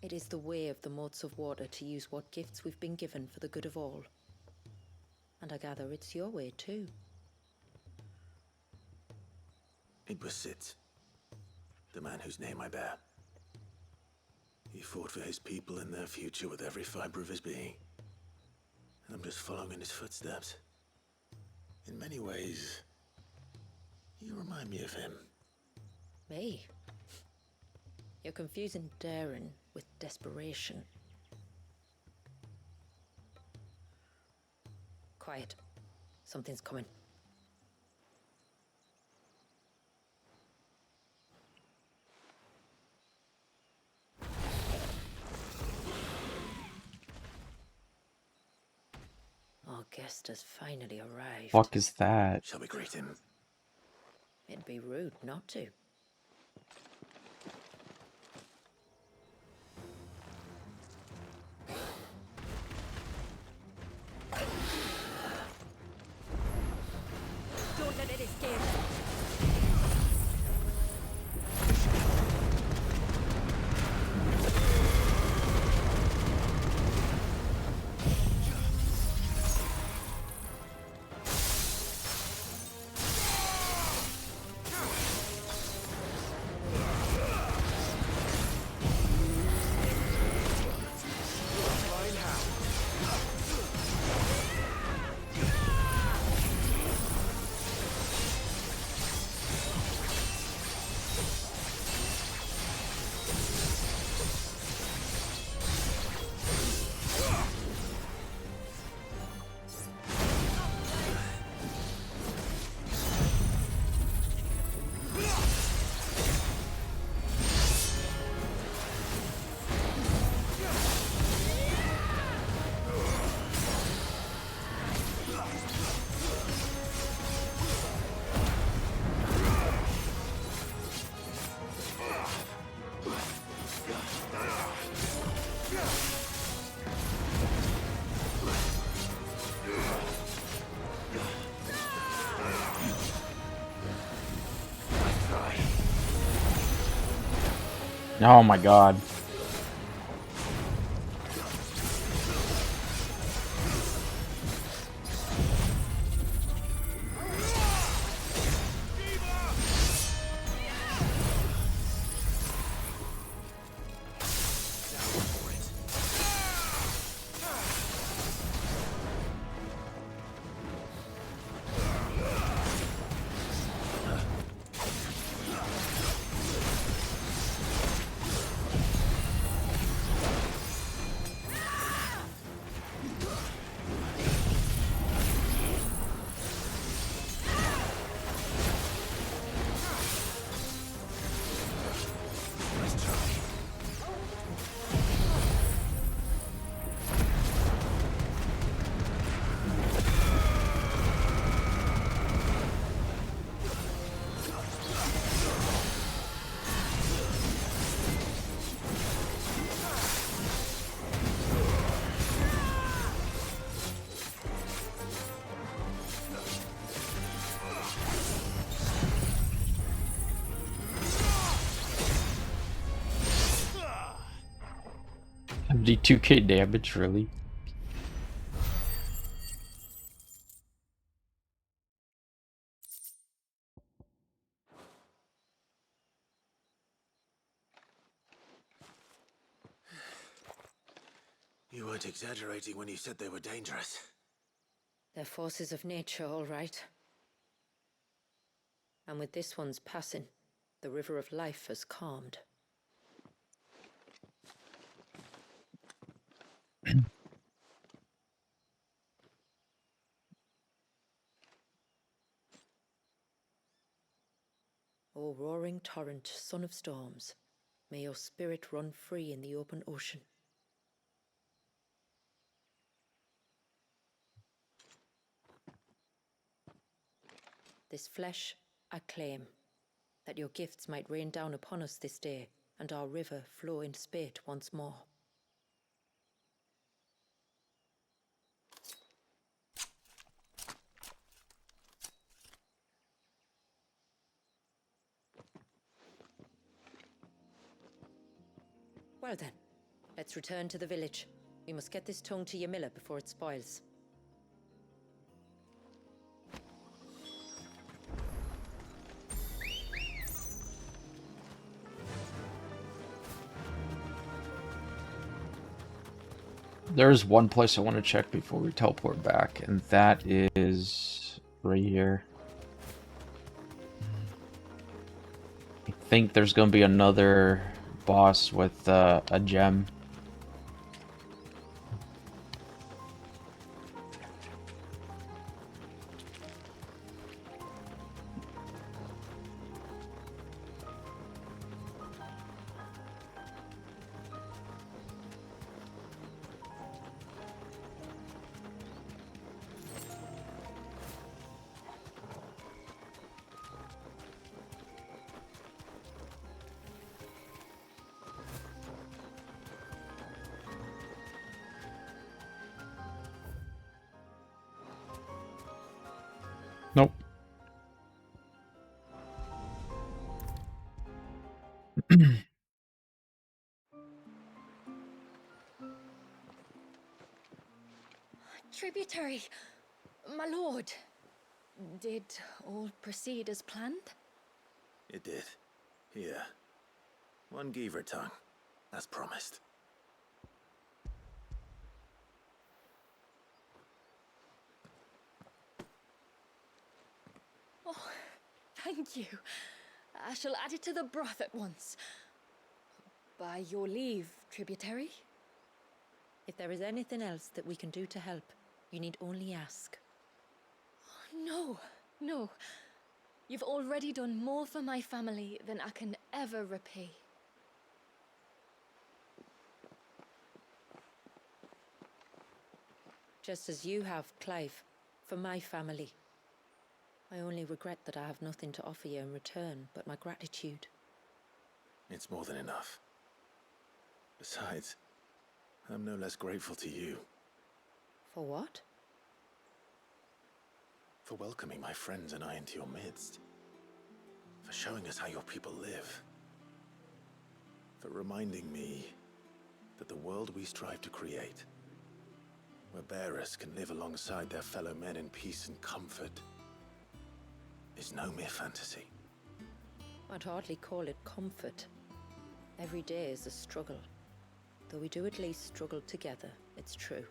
It is the way of the Moats of Water to use what gifts we've been given for the good of all. And I gather it's your way too. It was Sid's. The man whose name I bear. He fought for his people and their future with every fiber of his being. And I'm just following in his footsteps. In many ways, you remind me of him. Me? You're confusing daring with desperation. Quiet. Something's coming. Our guest has finally arrived. Fuck is that? Shall we greet him? It'd be rude not to. Don't let it escape. Oh my god. The 2k damage, really? You weren't exaggerating when you said they were dangerous. They're forces of nature, all right. And with this one's passing, the river of life has calmed. O roaring torrent, son of storms, may your spirit run free in the open ocean. This flesh I claim, that your gifts might rain down upon us this day, and our river flow in spate once more. Well then, let's return to the village. We must get this tongue to Ymilla before it spoils. There's one place I want to check before we teleport back, and that is right here. I think there's going to be another boss with a gem. Nope. Tributary, my lord. Did all proceed as planned? It did. Here. One Geaver tongue, as promised. Oh, thank you. I shall add it to the broth at once. By your leave, Tributary. If there is anything else that we can do to help, you need only ask. No, no. You've already done more for my family than I can ever repay. Just as you have, Clive, for my family. I only regret that I have nothing to offer you in return but my gratitude. It's more than enough. Besides, I'm no less grateful to you. For what? For welcoming my friends and I into your midst. For showing us how your people live. For reminding me that the world we strive to create, where bearers can live alongside their fellow men in peace and comfort, is no mere fantasy. I'd hardly call it comfort. Every day is a struggle. Though we do at least struggle together, it's true.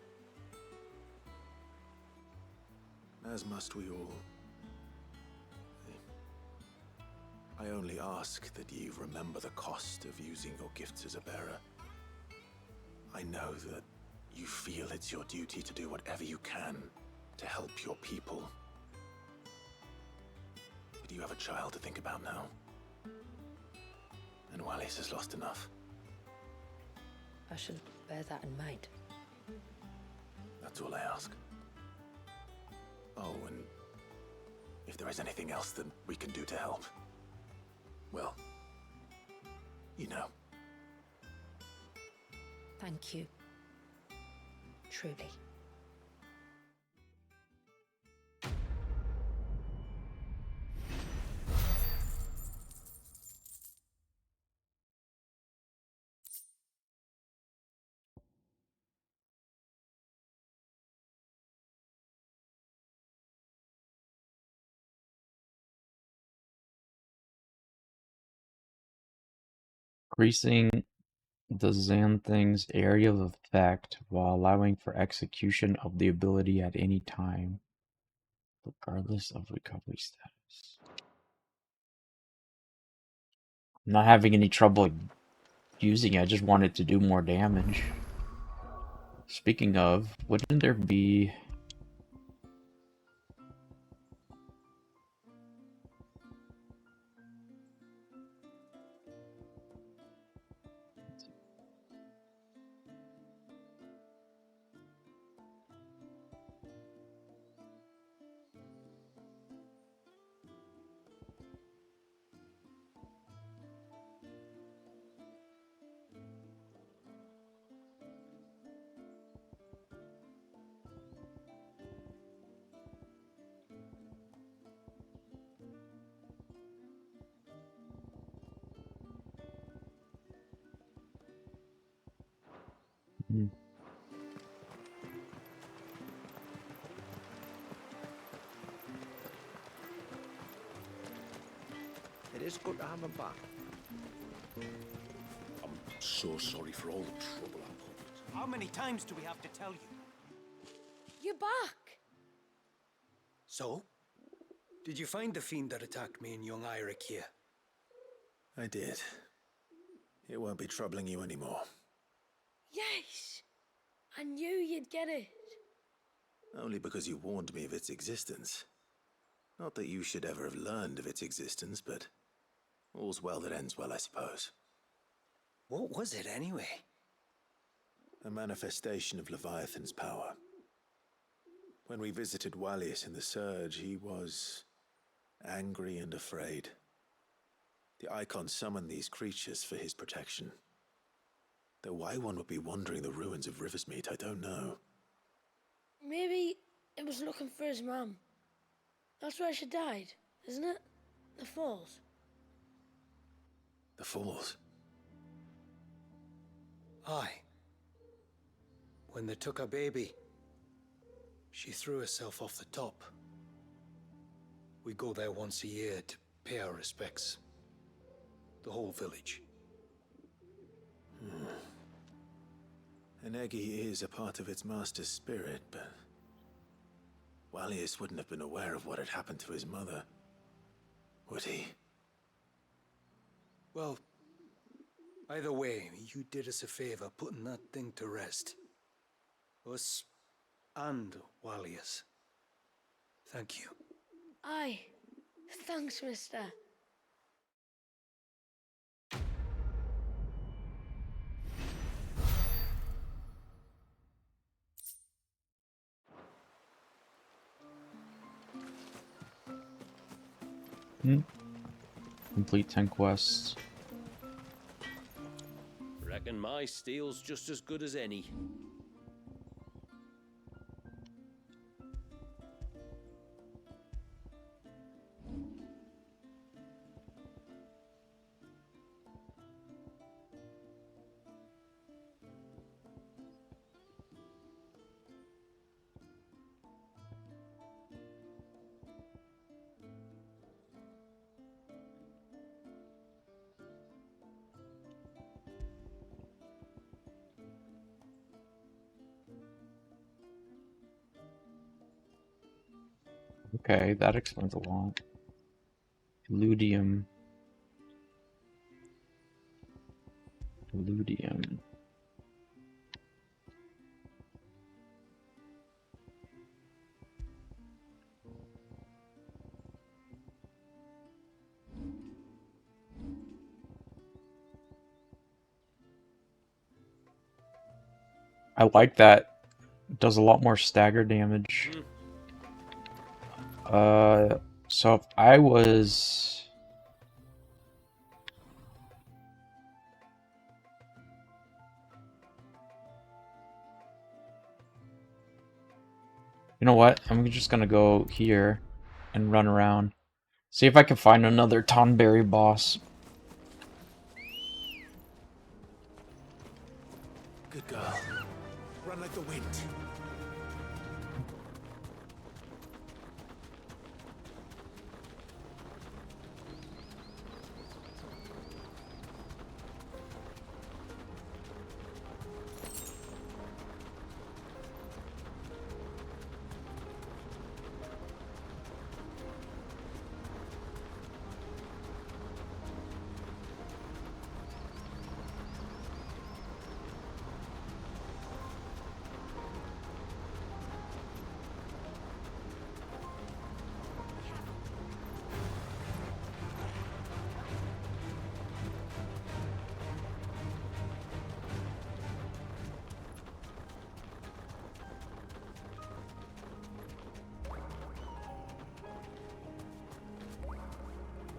As must we all. I only ask that you remember the cost of using your gifts as a bearer. I know that you feel it's your duty to do whatever you can to help your people. But you have a child to think about now. And Wallis has lost enough. I shall bear that in mind. That's all I ask. Oh, and if there is anything else that we can do to help, well, you know. Thank you. Truly. Increasing the Xanthing's area of effect while allowing for execution of the ability at any time, regardless of recovery status. I'm not having any trouble using it, I just want it to do more damage. Speaking of, wouldn't there be... It is good to have him back. I'm so sorry for all the trouble I put. How many times do we have to tell you? You're back! So? Did you find the fiend that attacked me and young Eirik here? I did. It won't be troubling you anymore. Yes! I knew you'd get it. Only because you warned me of its existence. Not that you should ever have learned of its existence, but all's well that ends well, I suppose. What was it, anyway? A manifestation of Leviathan's power. When we visited Wallius in the Surge, he was angry and afraid. The Icon summoned these creatures for his protection. Though why one would be wandering the ruins of Riversmeet, I don't know. Maybe it was looking for his mum. That's where she died, isn't it? The Falls. The Falls? Aye. When they took her baby, she threw herself off the top. We go there once a year to pay our respects. The whole village. An Eggy is a part of its master's spirit, but Wallius wouldn't have been aware of what had happened to his mother, would he? Well, either way, you did us a favor putting that thing to rest. Us and Wallius. Thank you. Aye. Thanks, mister. Complete 10 quests. Reckon my steel's just as good as any. Okay, that explains a lot. Ludium. Ludium. I like that. It does a lot more stagger damage. So if I was... You know what? I'm just gonna go here and run around. See if I can find another Tonberry boss. Good girl. Run like the wind.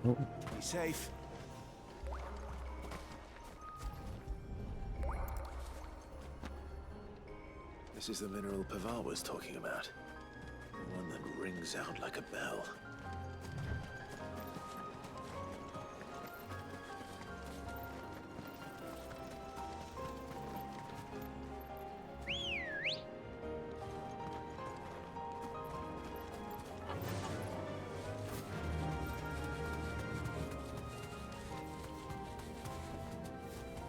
Be safe. This is the mineral Paval was talking about. The one that rings out like a bell.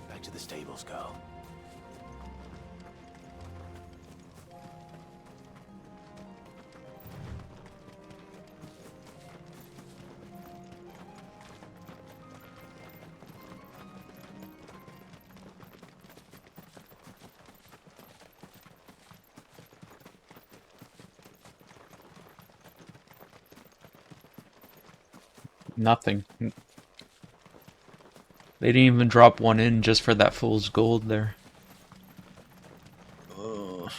Back to the stables, girl. Nothing. They didn't even drop one in just for that fool's gold there. Ugh.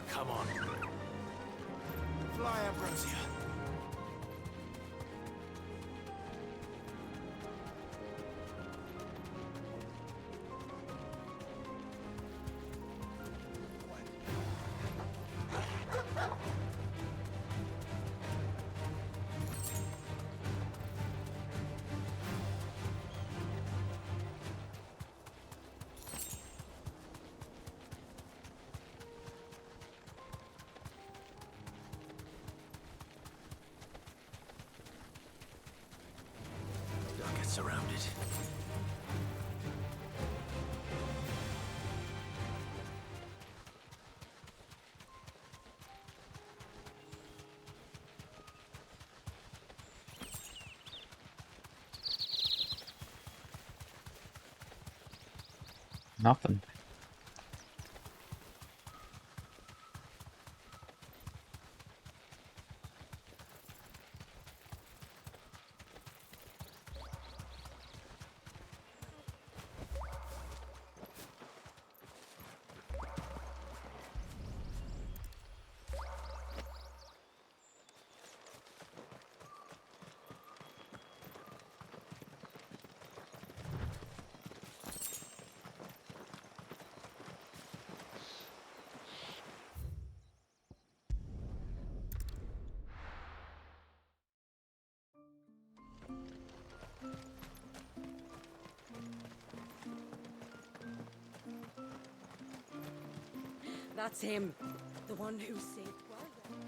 Come on. Fly, Ambrosia. Don't get surrounded. Nothing. That's him. The one who saved Warwick.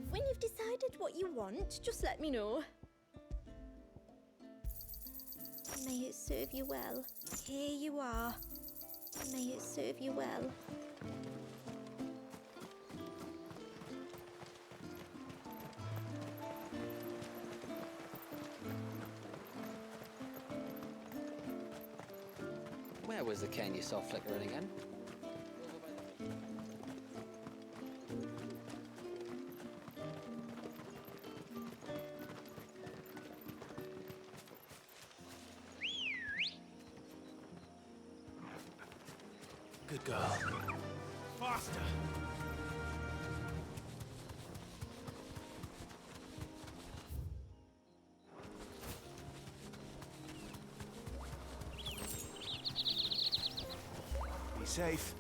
When you've decided what you want, just let me know. May it serve you well. Here you are. May it serve you well. Where was the cane you saw flickering again? Good girl. Faster! Be safe.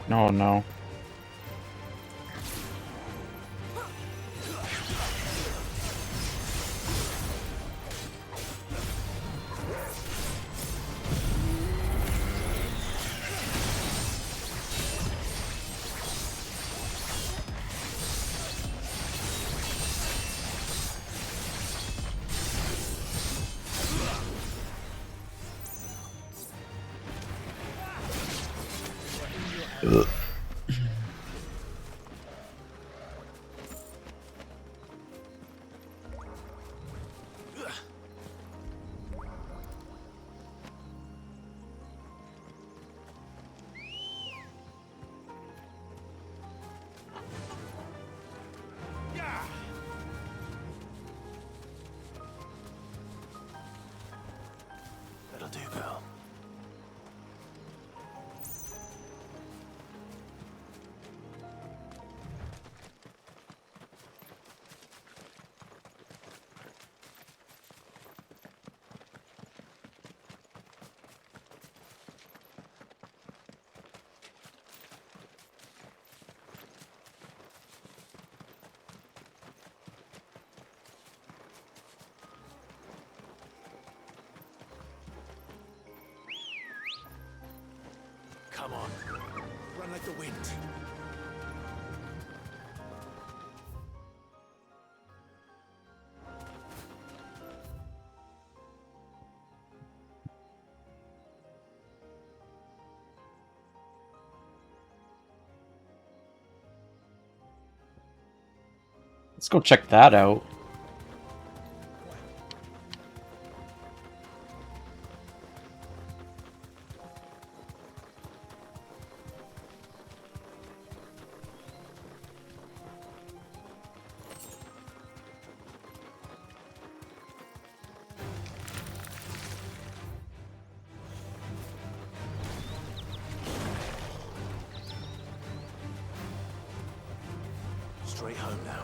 Oh no. Ugh. That'll do, girl. Come on. Run like the wind. Let's go check that out. Straight home now.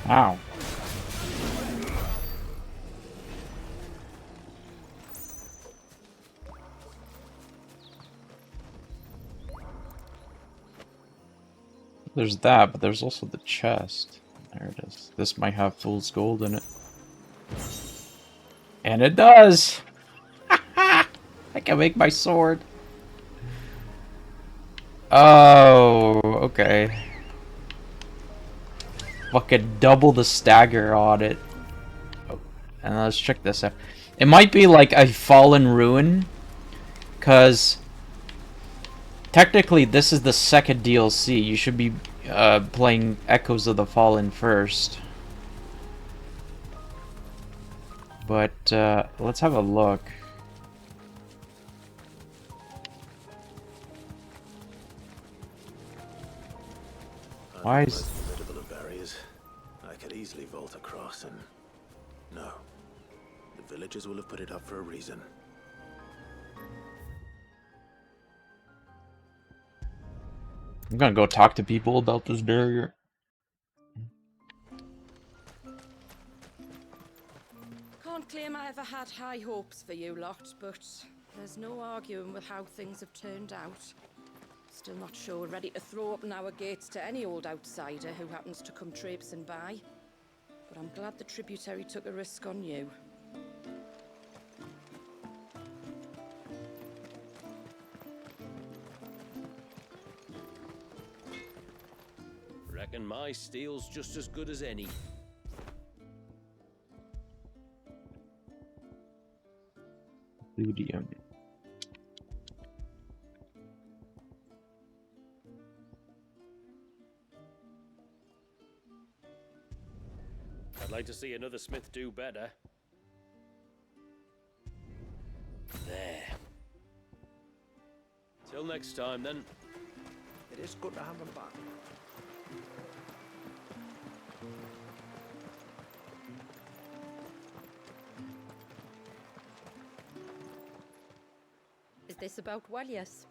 Ow. There's that, but there's also the chest. There it is. This might have fool's gold in it. And it does! I can make my sword. Oh, okay. Fucking double the stagger on it. Oh, and let's check this out. It might be like a fallen ruin, because technically this is the second DLC. You should be playing Echoes of the Fallen first. But let's have a look. Why is... Formidable of barriers. I could easily vault across and... No. The villagers will have put it up for a reason. I'm gonna go talk to people about this barrier. Can't claim I ever had high hopes for you lot, but there's no arguing with how things have turned out. Still not sure we're ready to throw open our gates to any old outsider who happens to come traipsing by. But I'm glad the tributary took a risk on you. Reckon my steel's just as good as any. Ludium. I'd like to see another smith do better. There. Till next time, then. It is good to have them back. Is this about Walius?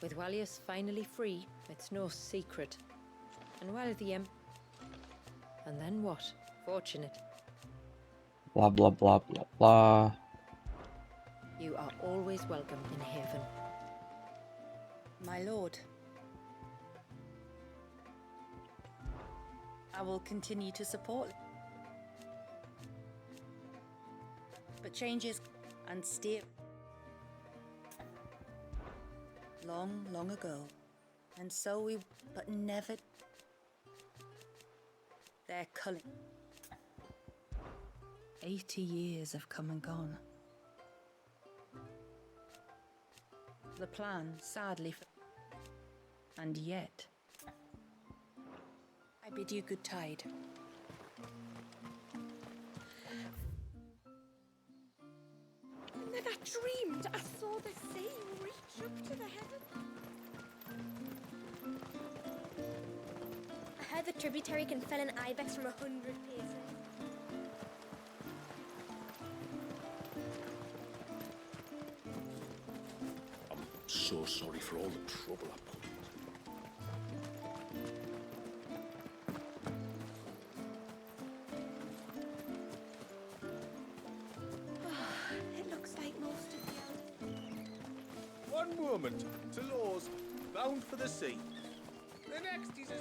With Walius finally free, it's no secret. And well, and then what? Fortunate. Blah blah blah blah blah. You are always welcome in heaven. My lord, I will continue to support. But change is and steer. Long, long ago. And so we, but never. They're culling. 80 years have come and gone. The plan, sadly, and yet, I bid you good tide. And then I dreamed I saw the sea reach up to the heavens. I heard the tributary can fell an ibex from 100 paces. So sorry for all the trouble I put into. It looks like most of you. One moment, to Laws, bound for the sea. The next is a...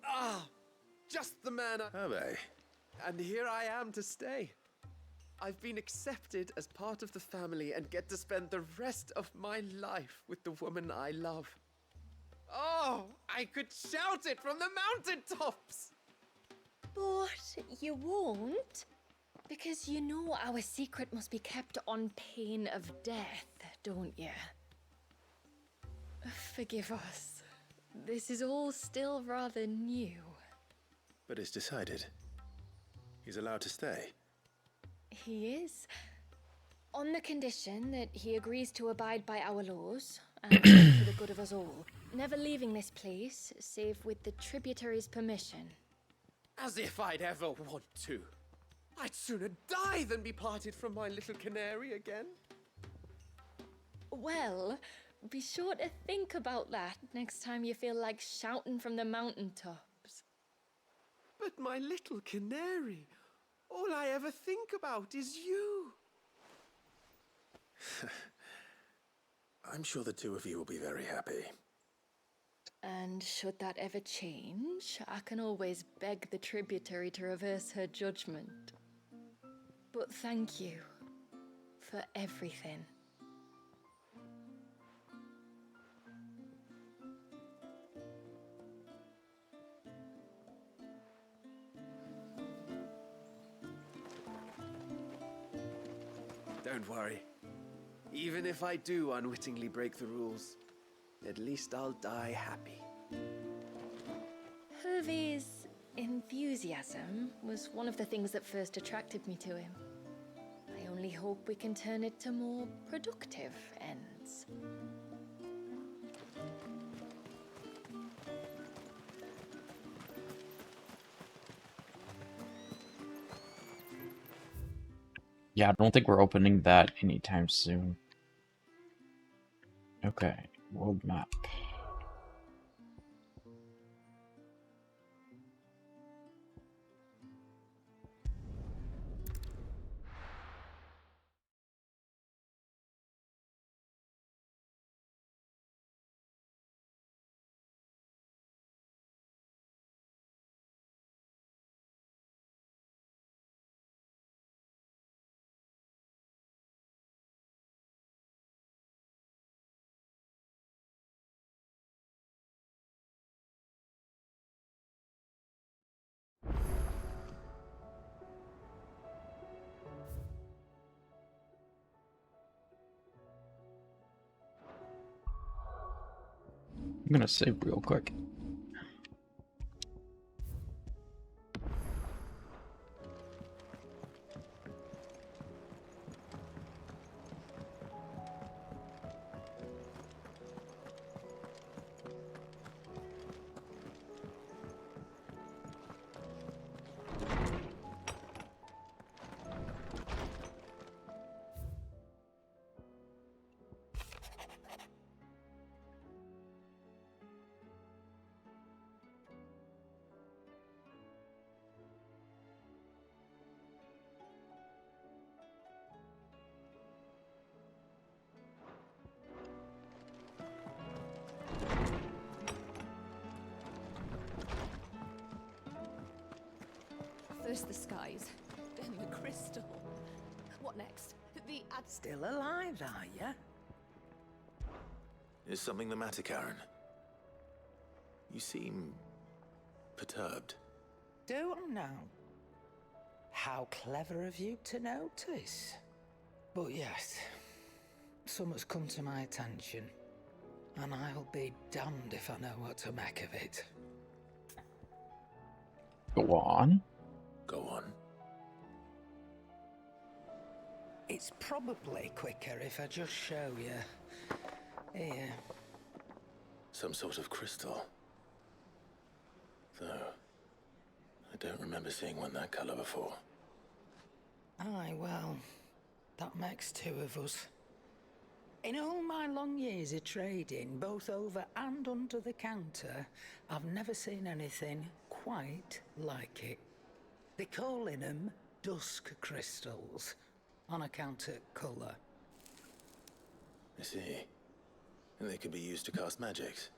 Ah! Just the man I... Have I? And here I am to stay. I've been accepted as part of the family and get to spend the rest of my life with the woman I love. Oh, I could shout it from the mountaintops! But you won't, because you know our secret must be kept on pain of death, don't you? Forgive us. This is all still rather new. But it's decided. He's allowed to stay. He is. On the condition that he agrees to abide by our laws, and for the good of us all. Never leaving this place, save with the tributary's permission. As if I'd ever want to. I'd sooner die than be parted from my little canary again. Well, be sure to think about that next time you feel like shouting from the mountaintops. But my little canary, all I ever think about is you. I'm sure the two of you will be very happy. And should that ever change, I can always beg the tributary to reverse her judgment. But thank you for everything. Don't worry. Even if I do unwittingly break the rules, at least I'll die happy. Hervey's enthusiasm was one of the things that first attracted me to him. I only hope we can turn it to more productive ends. Yeah, I don't think we're opening that anytime soon. Okay, world map. I'm gonna save real quick. the skies, then the crystal. What next? Still alive, are you? Is something the matter, Karen? You seem perturbed. Do I now? How clever of you to notice. But yes, something's come to my attention, and I'll be damned if I know what to make of it. Go on. Go on. It's probably quicker if I just show you. Here. Some sort of crystal. Though, I don't remember seeing one that color before. Aye, well, that makes two of us. In all my long years of trading, both over and under the counter, I've never seen anything quite like it. They're calling them dusk crystals, on account of colour. I see. And they could be used to cast magics.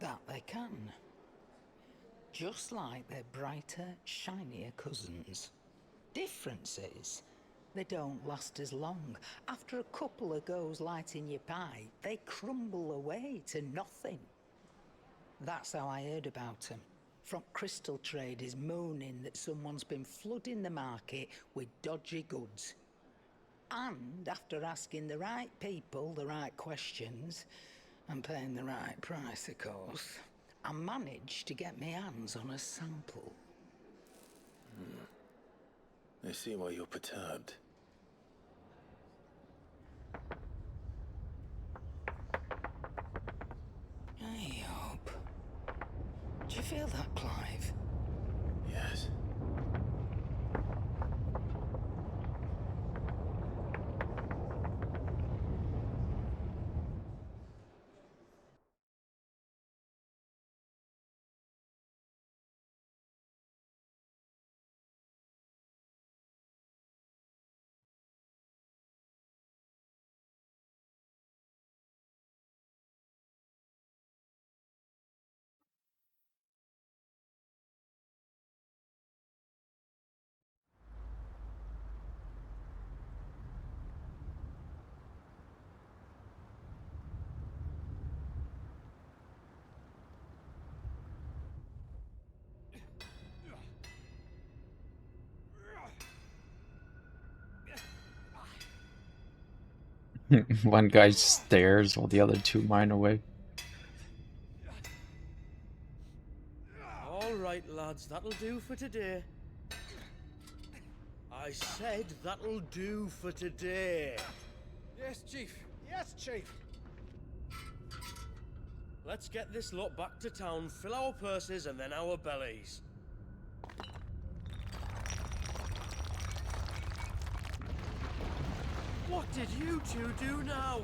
That they can. Just like their brighter, shinier cousins. Difference is, they don't last as long. After a couple of goes lighting your pipe, they crumble away to nothing. That's how I heard about them. From crystal traders moaning that someone's been flooding the market with dodgy goods. And after asking the right people the right questions, and paying the right price, of course, I managed to get my hands on a sample. I see why you're perturbed. I hope. Do you feel that, Clive? Yes. One guy stares while the other two mine away. All right, lads, that'll do for today. I said that'll do for today. Yes, Chief. Yes, Chief. Let's get this lot back to town, fill our purses and then our bellies. What did you two do now?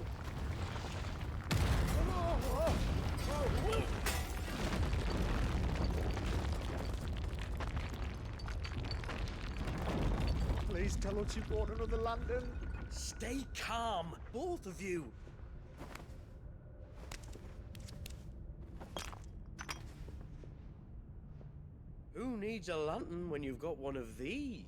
Please tell us you bought another lantern. Stay calm, both of you. Who needs a lantern when you've got one of these?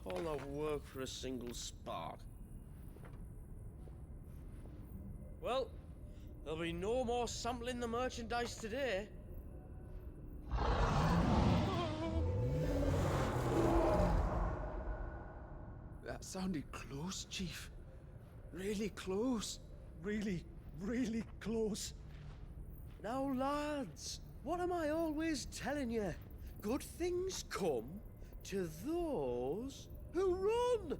All that work for a single spark. Well, there'll be no more sampling the merchandise today. That sounded close, Chief. Really close. Really, really close. Now, lads, what am I always telling you? Good things come to those who run!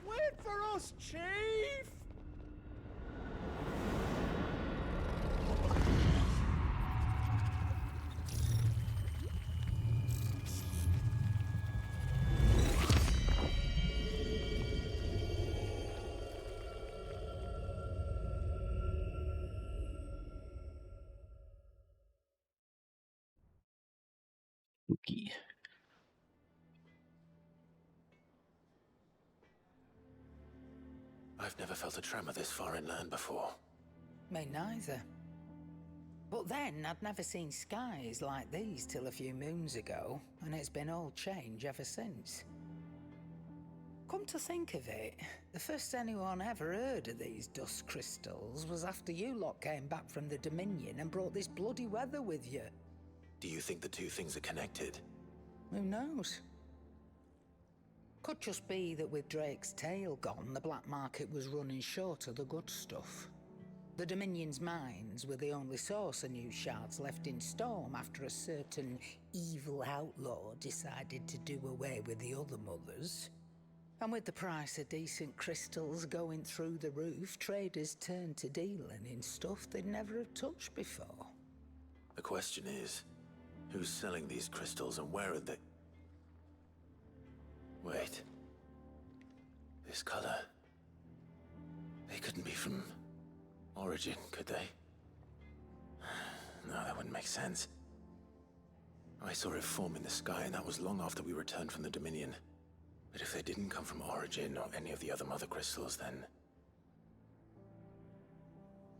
Wait for us, Chief! dokie. I've never felt a tremor this far inland before. Me neither. But then, I'd never seen skies like these till a few moons ago, and it's been all change ever since. Come to think of it, the first anyone ever heard of these dust crystals was after you lot came back from the Dominion and brought this bloody weather with you. Do you think the two things are connected? Who knows? Could just be that with Drake's tail gone, the black market was running short of the good stuff. The Dominion's mines were the only source of new shards left in Storm after a certain evil outlaw decided to do away with the other mothers. And with the price of decent crystals going through the roof, traders turned to dealing in stuff they'd never have touched before. The question is, who's selling these crystals and where are they? Wait. This color. They couldn't be from Origin, could they? No, that wouldn't make sense. I saw it form in the sky, and that was long after we returned from the Dominion. But if they didn't come from Origin or any of the other mother crystals, then...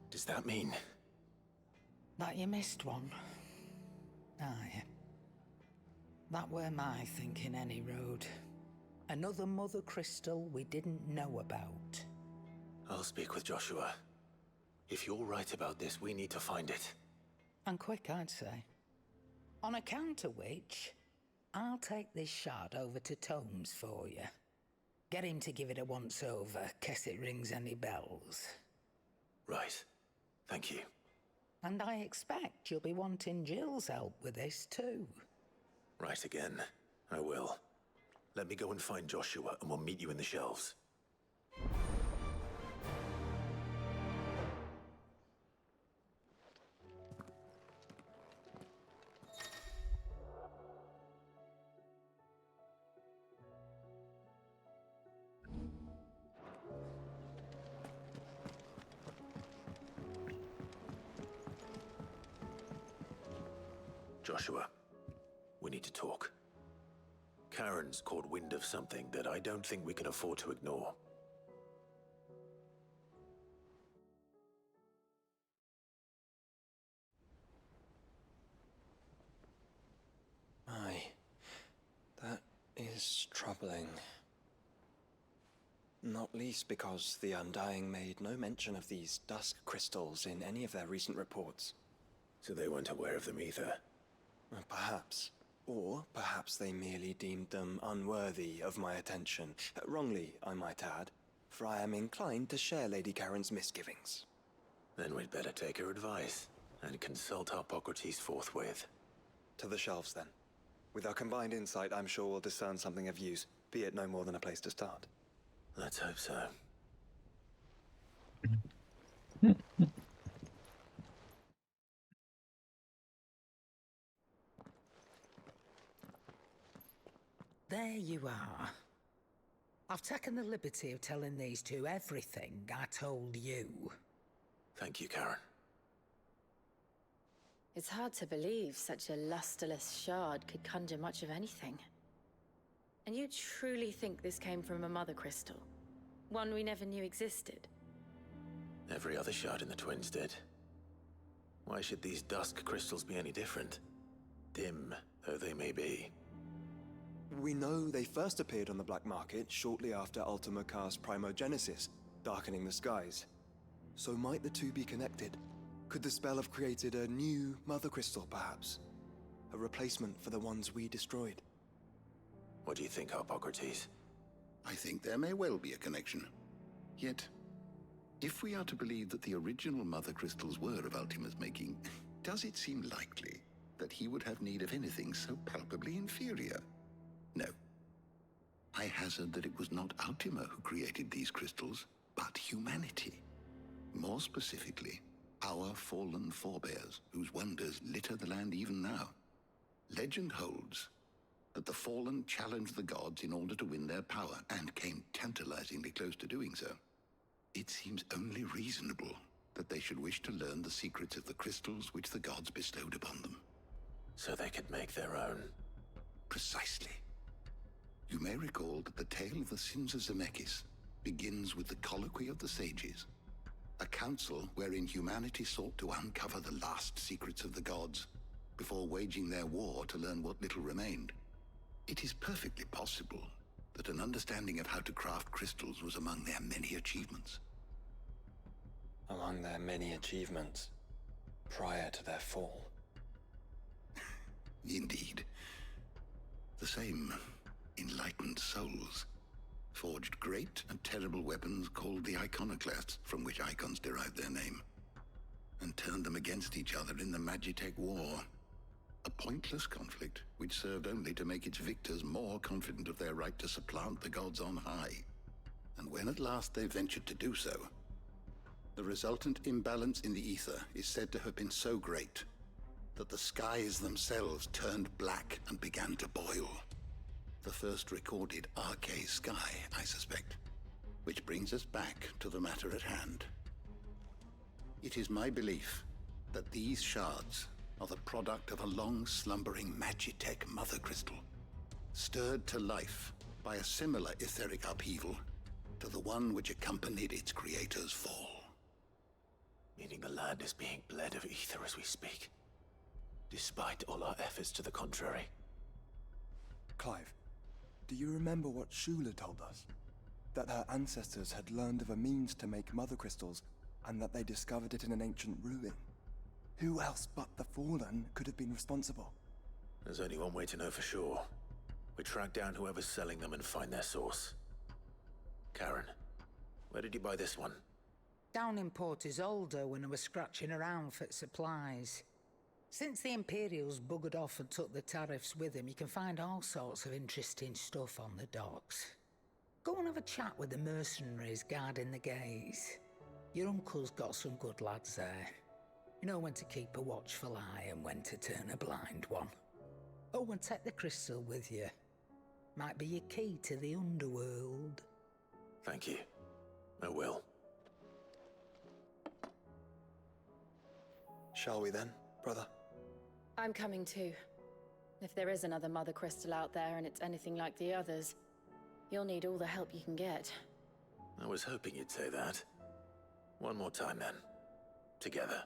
does that mean... that you missed one? Aye. That were my thinking, any road. Another mother crystal we didn't know about. I'll speak with Joshua. If you're right about this, we need to find it. And quick, I'd say. On account of which, I'll take this shard over to Tomes for you. Get him to give it a once-over, case it rings any bells. Right. Thank you. And I expect you'll be wanting Jill's help with this, too. Right again. I will. Let me go and find Joshua, and we'll meet you in the shelves. Joshua, we need to talk. Karen's caught wind of something that I don't think we can afford to ignore. Aye, that is troubling. Not least because the Undying made no mention of these dusk crystals in any of their recent reports. So they weren't aware of them either? Perhaps. Or perhaps they merely deemed them unworthy of my attention. Wrongly, I might add, for I am inclined to share Lady Karen's misgivings. Then we'd better take her advice and consult Harpocrates forthwith. To the shelves, then. With our combined insight, I'm sure we'll discern something of use, be it no more than a place to start. Let's hope so. There you are. I've taken the liberty of telling these two everything I told you. Thank you, Karen. It's hard to believe such a lusterless shard could conjure much of anything. And you truly think this came from a mother crystal? One we never knew existed? Every other shard in the Twins did. Why should these dusk crystals be any different? Dim though they may be. We know they first appeared on the black market shortly after Ultima Car's primogenesis, darkening the skies. So might the two be connected? Could the spell have created a new mother crystal, perhaps? A replacement for the ones we destroyed? What do you think, Harpocrates? I think there may well be a connection. Yet, if we are to believe that the original mother crystals were of Ultima's making, does it seem likely that he would have need of anything so palpably inferior? No. I hazard that it was not Ultima who created these crystals, but humanity. More specifically, our fallen forebears, whose wonders litter the land even now. Legend holds that the fallen challenged the gods in order to win their power, and came tantalizingly close to doing so. It seems only reasonable that they should wish to learn the secrets of the crystals which the gods bestowed upon them. So they could make their own. Precisely. You may recall that the tale of the sins of Zemeckis begins with the Colloquy of the Sages, a council wherein humanity sought to uncover the last secrets of the gods before waging their war to learn what little remained. It is perfectly possible that an understanding of how to craft crystals was among their many achievements. Among their many achievements, prior to their fall. Indeed. The same enlightened souls forged great and terrible weapons called the Iconoclasts, from which icons derived their name, and turned them against each other in the Magitech War. A pointless conflict which served only to make its victors more confident of their right to supplant the gods on high. And when at last they ventured to do so, the resultant imbalance in the ether is said to have been so great that the skies themselves turned black and began to boil. The first recorded Arcane sky, I suspect. Which brings us back to the matter at hand. It is my belief that these shards are the product of a long-slumbering Magitech mother crystal, stirred to life by a similar etheric upheaval to the one which accompanied its creator's fall. Meaning the land is being bled of ether as we speak, despite all our efforts to the contrary. Clive, do you remember what Shula told us? That her ancestors had learned of a means to make mother crystals, and that they discovered it in an ancient ruin. Who else but the Fallen could have been responsible? There's only one way to know for sure. We track down whoever's selling them and find their source. Karen, where did you buy this one? Down in Port Isolde when I was scratching around for supplies. Since the Imperials buggered off and took the tariffs with them, you can find all sorts of interesting stuff on the docks. Go and have a chat with the mercenaries guarding the gates. Your uncle's got some good lads there. You know when to keep a watchful eye and when to turn a blind one. Oh, and take the crystal with you. Might be your key to the underworld. Thank you. I will. Shall we then, brother? I'm coming too. If there is another mother crystal out there and it's anything like the others, you'll need all the help you can get. I was hoping you'd say that. One more time then. Together.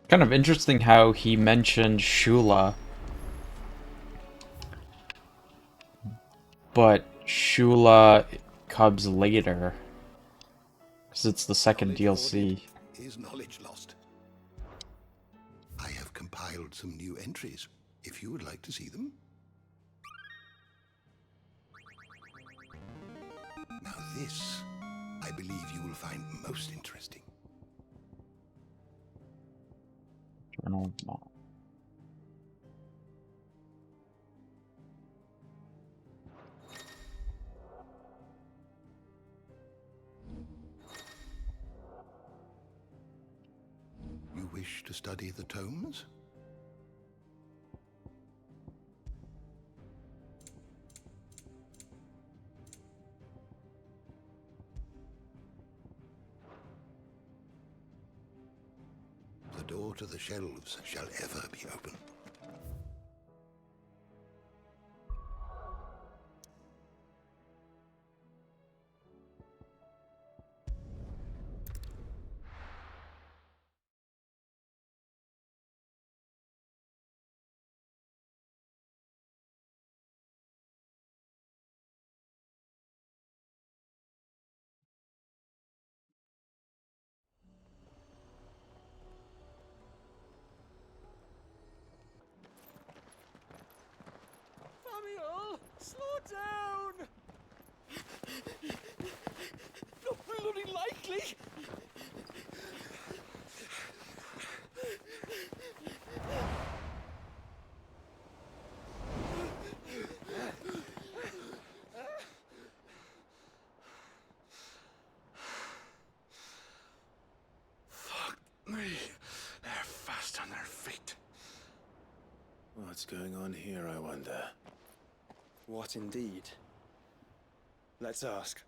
Kind of interesting how he mentioned Shula, but Shula comes later, because it's the second DLC. Is knowledge lost? I have compiled some new entries, if you would like to see them. Now this, I believe you will find most interesting. Journal Mom. You wish to study the tomes? The door to the shelves shall ever be open. Samuel, slow down! Not bloody likely! Fuck me. They're fast on their feet. What's going on here, I wonder? What indeed? Let's ask.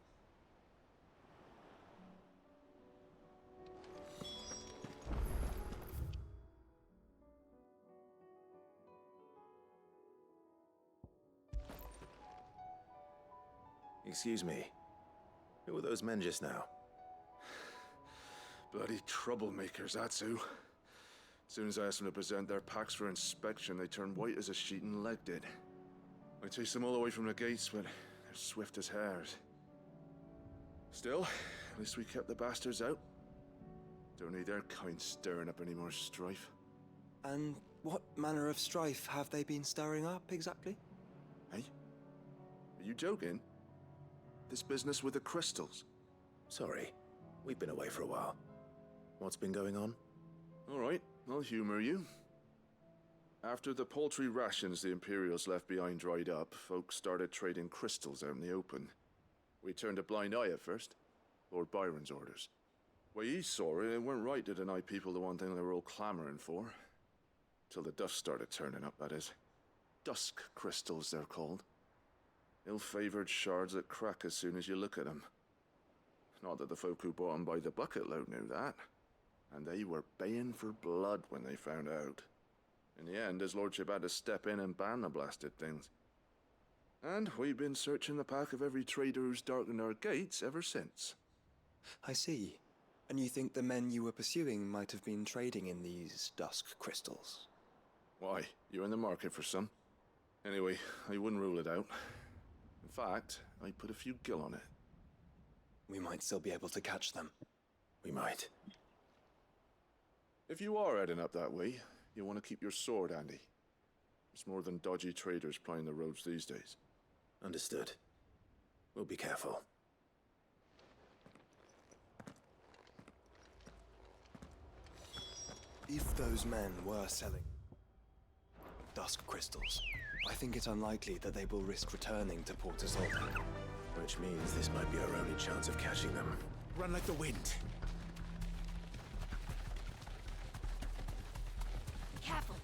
Excuse me. Who were those men just now? Bloody troublemakers, that's who. As soon as I asked them to present their packs for inspection, they turned white as a sheet and legged it. I chased them all the way from the gates, but they're swift as hares. Still, at least we kept the bastards out. Don't need their kind stirring up any more strife. And what manner of strife have they been stirring up, exactly? Hey? Are you joking? This business with the crystals? Sorry, we've been away for a while. What's been going on? All right, I'll humor you. After the paltry rations the Imperials left behind dried up, folks started trading crystals out in the open. We turned a blind eye at first. Lord Byron's orders. Way he saw it, it weren't right to deny people the one thing they were all clamoring for. Till the dust started turning up, that is. Dusk crystals, they're called. Ill-favored shards that crack as soon as you look at them. Not that the folk who bought them by the bucket load knew that. And they were baying for blood when they found out. In the end, his lordship had to step in and ban the blasted things. And we've been searching the pack of every trader who's darkened our gates ever since. I see. And you think the men you were pursuing might have been trading in these dusk crystals? Why? You're in the market for some. Anyway, I wouldn't rule it out. In fact, I'd put a few gil on it. We might still be able to catch them. We might. If you are heading up that way, you'll want to keep your sword handy. It's more than dodgy traders plying the roads these days. Understood. We'll be careful. If those men were selling dusk crystals, I think it's unlikely that they will risk returning to Port Isolde. Which means this might be our only chance of catching them. Run like the wind. Careful.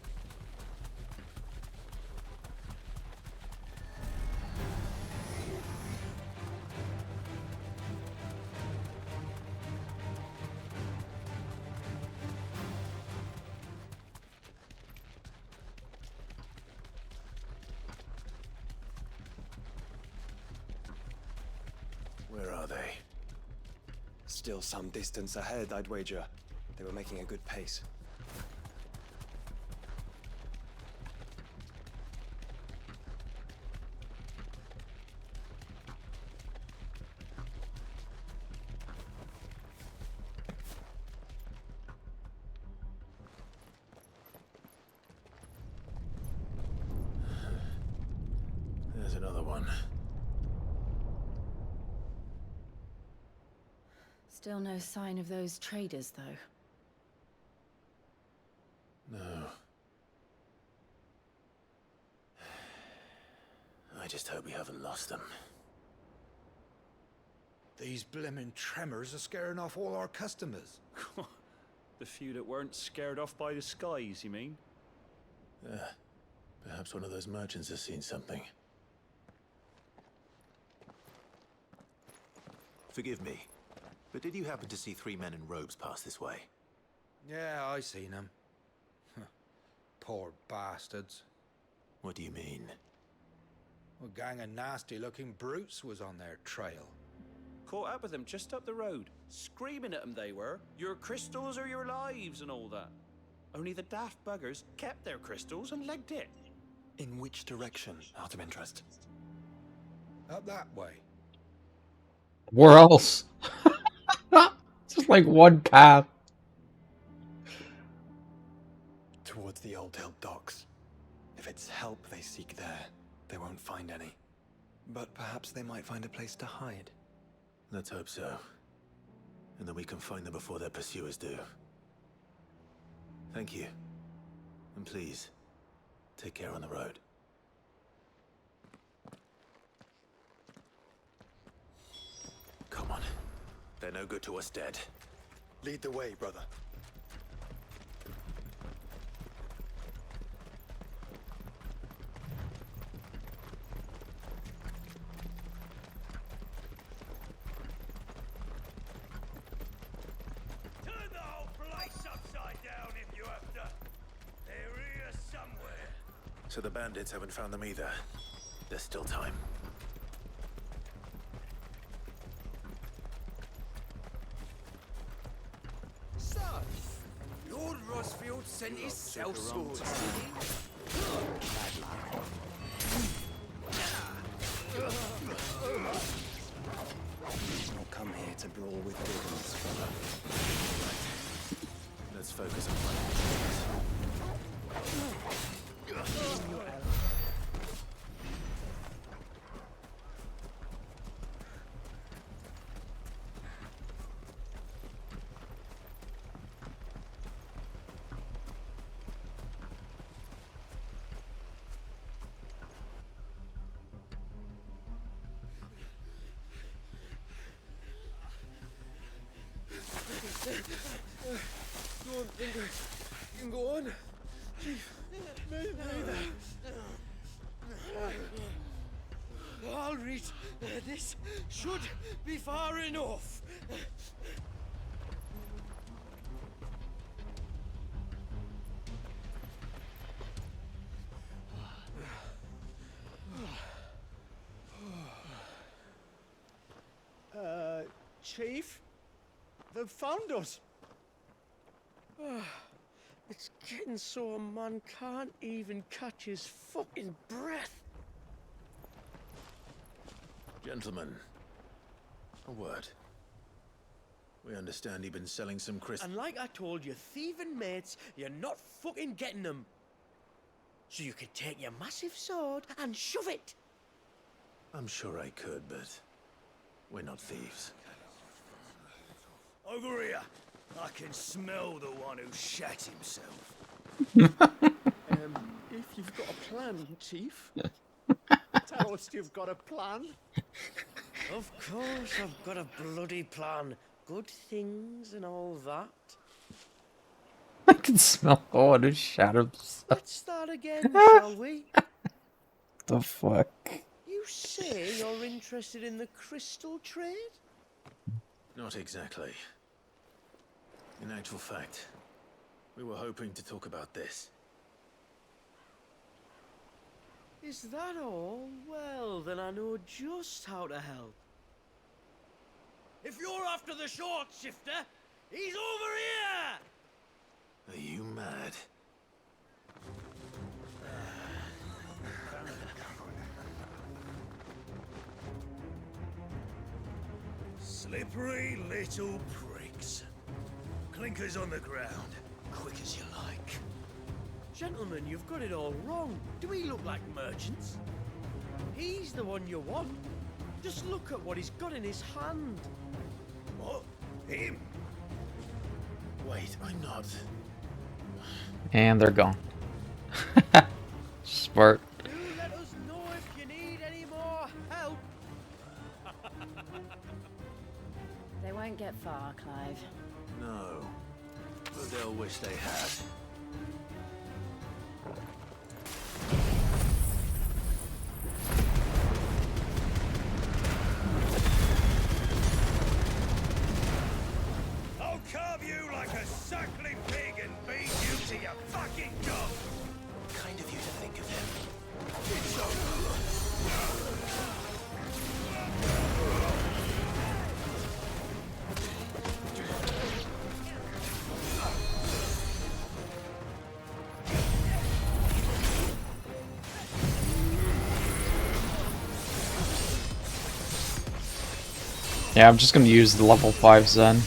Where are they? Still some distance ahead, I'd wager. They were making a good pace. There's another one. Still no sign of those traders, though. No. I just hope we haven't lost them. These blimmin' tremors are scaring off all our customers. The few that weren't scared off by the skies, you mean? Perhaps one of those merchants has seen something. Forgive me, but did you happen to see 3 men in robes pass this way? Yeah, I seen them. Poor bastards. What do you mean? A gang of nasty-looking brutes was on their trail. Caught up with them just up the road, screaming at them they were. Your crystals are your lives and all that. Only the daft buggers kept their crystals and legged it. In which direction, out of interest? Up that way. Where else? It's just like one path. Towards the Old Hill docks. If it's help they seek there, they won't find any. But perhaps they might find a place to hide. Let's hope so. And that we can find them before their pursuers do. Thank you. And please, take care on the road. Come on. They're no good to us dead. Lead the way, brother. Turn the whole place upside down if you have to. They're here somewhere. So the bandits haven't found them either. There's still time. Lord Rosfield sent his sellswords. I'll come here to brawl with Wiggins, brother. Let's focus on Go on, Ingrid. You can go on. Chief, neither. I'll reach. This should be far enough. Chief? They've found us. It's getting so a man can't even catch his fucking breath. Gentlemen, a word. We understand you've been selling some crystals. And like I told your thieving mates, you're not fucking getting them. So you could take your massive sword and shove it. I'm sure I could, but we're not thieves. Over here. I can smell the one who shat himself. If you've got a plan, Chief. Tell us you've got a plan. Of course I've got a bloody plan. Good things and all that. I can smell one who shat himself. Let's start again, shall we? The fuck? You say you're interested in the crystal trade? Not exactly. In actual fact, we were hoping to talk about this. Is that all? Well, then I know just how to help. If you're after the short shifter, he's over here! Are you mad? Slippery little pricks. Clinkers on the ground, quick as you like. Gentlemen, you've got it all wrong. Do we look like merchants? He's the one you want. Just look at what he's got in his hand. What? Him? Wait, I'm not. And they're gone. Smart. Do let us know if you need any more help. They won't get far, Clive. No, but they'll wish they had. I'll carve you like a suckling pig and feed you to your fucking dog. Kind of you to think of him. It's over. Yeah, I'm just gonna use the level 5 Zen.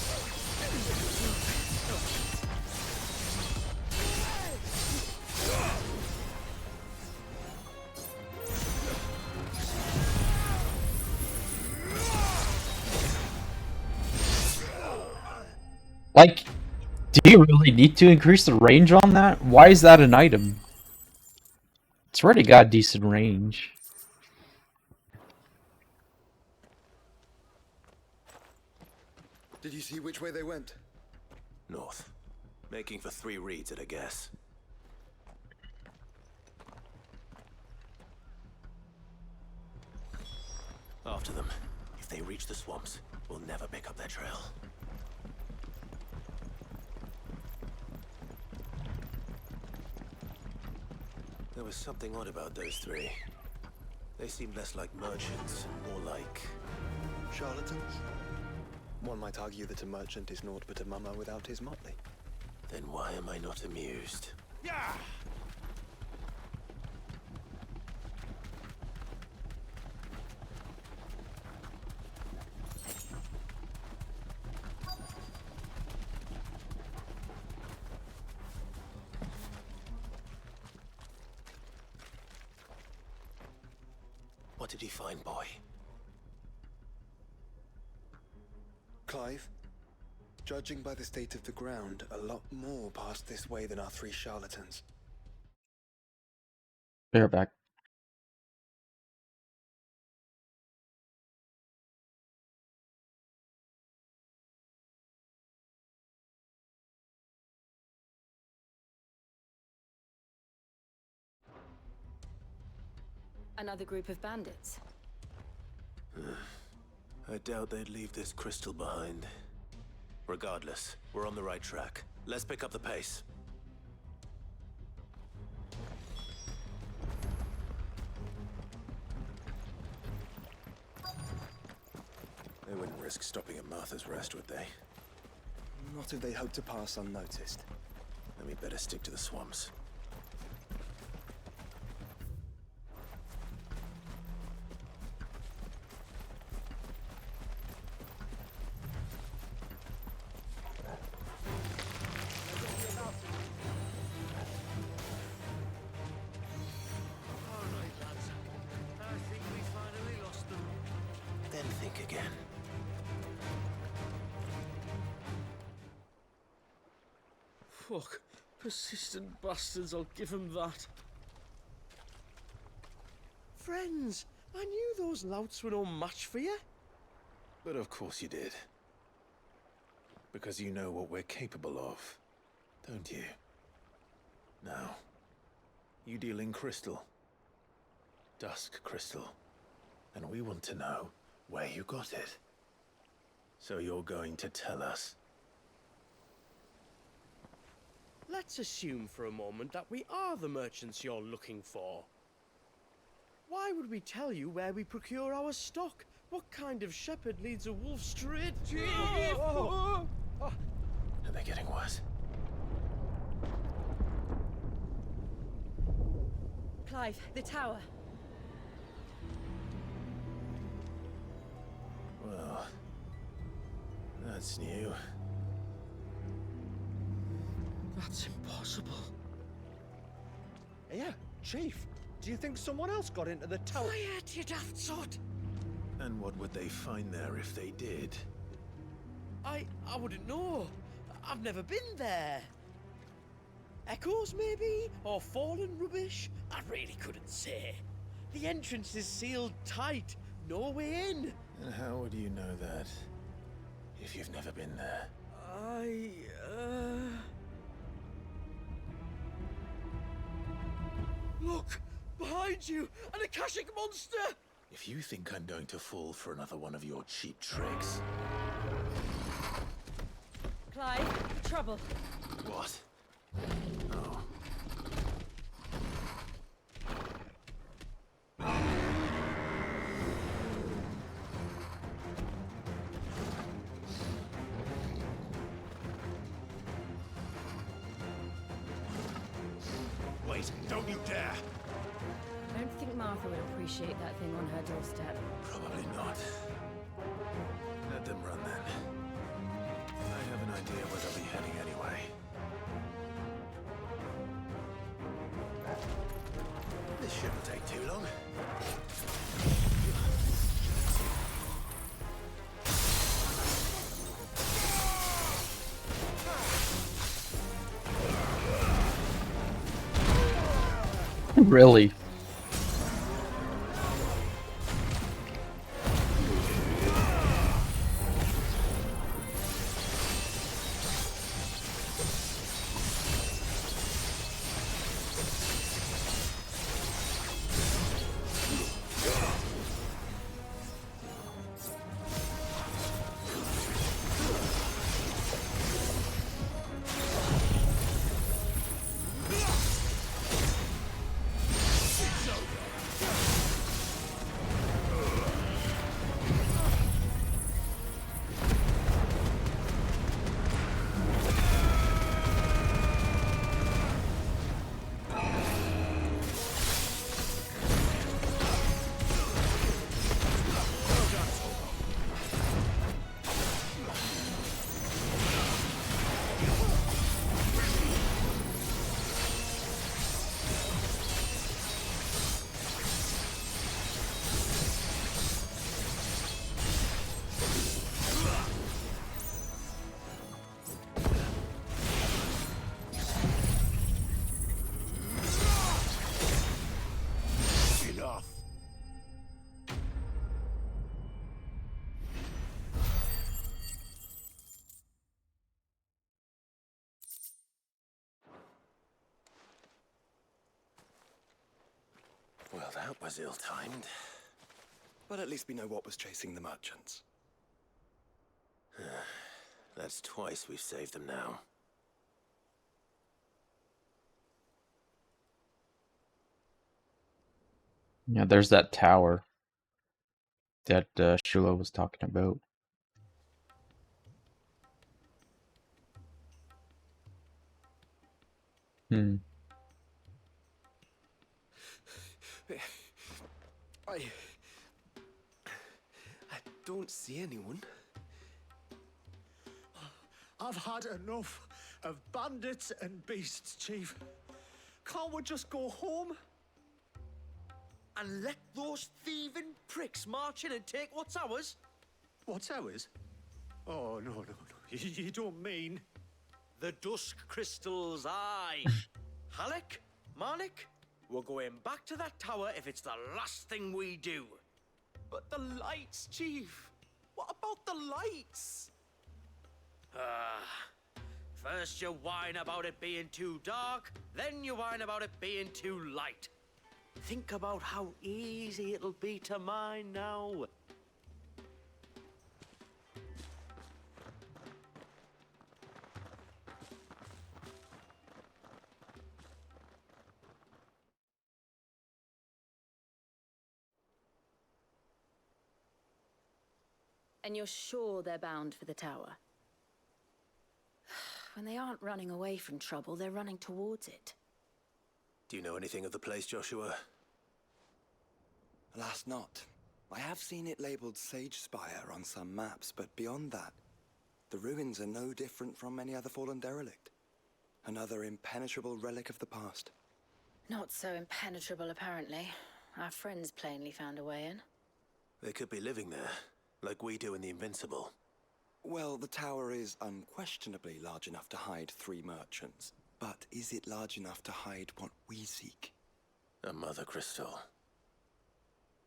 Like, do you really need to increase the range on that? Why is that an item? It's already got decent range. Did you see which way they went? North. Making for 3 reeds at a guess. After them. If they reach the swamps, we'll never pick up their trail. There was something odd about those 3. They seemed less like merchants and more like... charlatans? One might argue that a merchant is naught but a mummer without his motley. Then why am I not amused? Yeah! What did he find, boy? Clive, judging by the state of the ground, a lot more passed this way than our 3 charlatans. Be right back. Another group of bandits. I doubt they'd leave this crystal behind. Regardless, we're on the right track. Let's pick up the pace. They wouldn't risk stopping at Martha's Rest, would they? Not if they hope to pass unnoticed. Then we better stick to the swamps. Fuck. Persistent bastards, I'll give them that. Friends, I knew those louts were no match for you. But of course you did. Because you know what we're capable of, don't you? Now, you deal in crystal. Dusk crystal. And we want to know where you got it. So you're going to tell us. Let's assume for a moment that we are the merchants you're looking for. Why would we tell you where we procure our stock? What kind of shepherd leads a wolf straight to... Are they getting worse? Clive, the tower. Well, that's new. That's impossible. Yeah, Chief. Do you think someone else got into the tower? Quiet, you daft sod! And what would they find there if they did? I wouldn't know. I've never been there. Echoes, maybe? Or fallen rubbish? I really couldn't say. The entrance is sealed tight. No way in. And how would you know that if you've never been there? Look! Behind you! An Akashic monster! If you think I'm going to fall for another one of your cheap tricks... Clive, trouble. What? Oh. Wait, don't you dare! I don't think Martha would appreciate that thing on her doorstep. Probably not. Let them run then. I have an idea where they'll be heading anyway. This shouldn't take too long. Really? That was ill-timed. But at least we know what was chasing the merchants. That's twice we've saved them now. Yeah, there's that tower that Shula was talking about. Hmm. I don't see anyone. I've had enough of bandits and beasts, Chief. Can't we just go home? And let those thieving pricks march in and take what's ours? What's ours? Oh, no. You don't mean... The dusk crystals, aye. Halleck, Marnik, we're going back to that tower if it's the last thing we do. But the lights, Chief. What about the lights? First you whine about it being too dark, then you whine about it being too light. Think about how easy it'll be to mine now. And you're sure they're bound for the tower? When they aren't running away from trouble, they're running towards it. Do you know anything of the place, Joshua? Alas, not. I have seen it labeled Sage Spire on some maps, but beyond that, the ruins are no different from any other fallen derelict. Another impenetrable relic of the past. Not so impenetrable, apparently. Our friends plainly found a way in. They could be living there, like we do in the Invincible. Well, the tower is unquestionably large enough to hide 3 merchants. But is it large enough to hide what we seek? A Mother Crystal.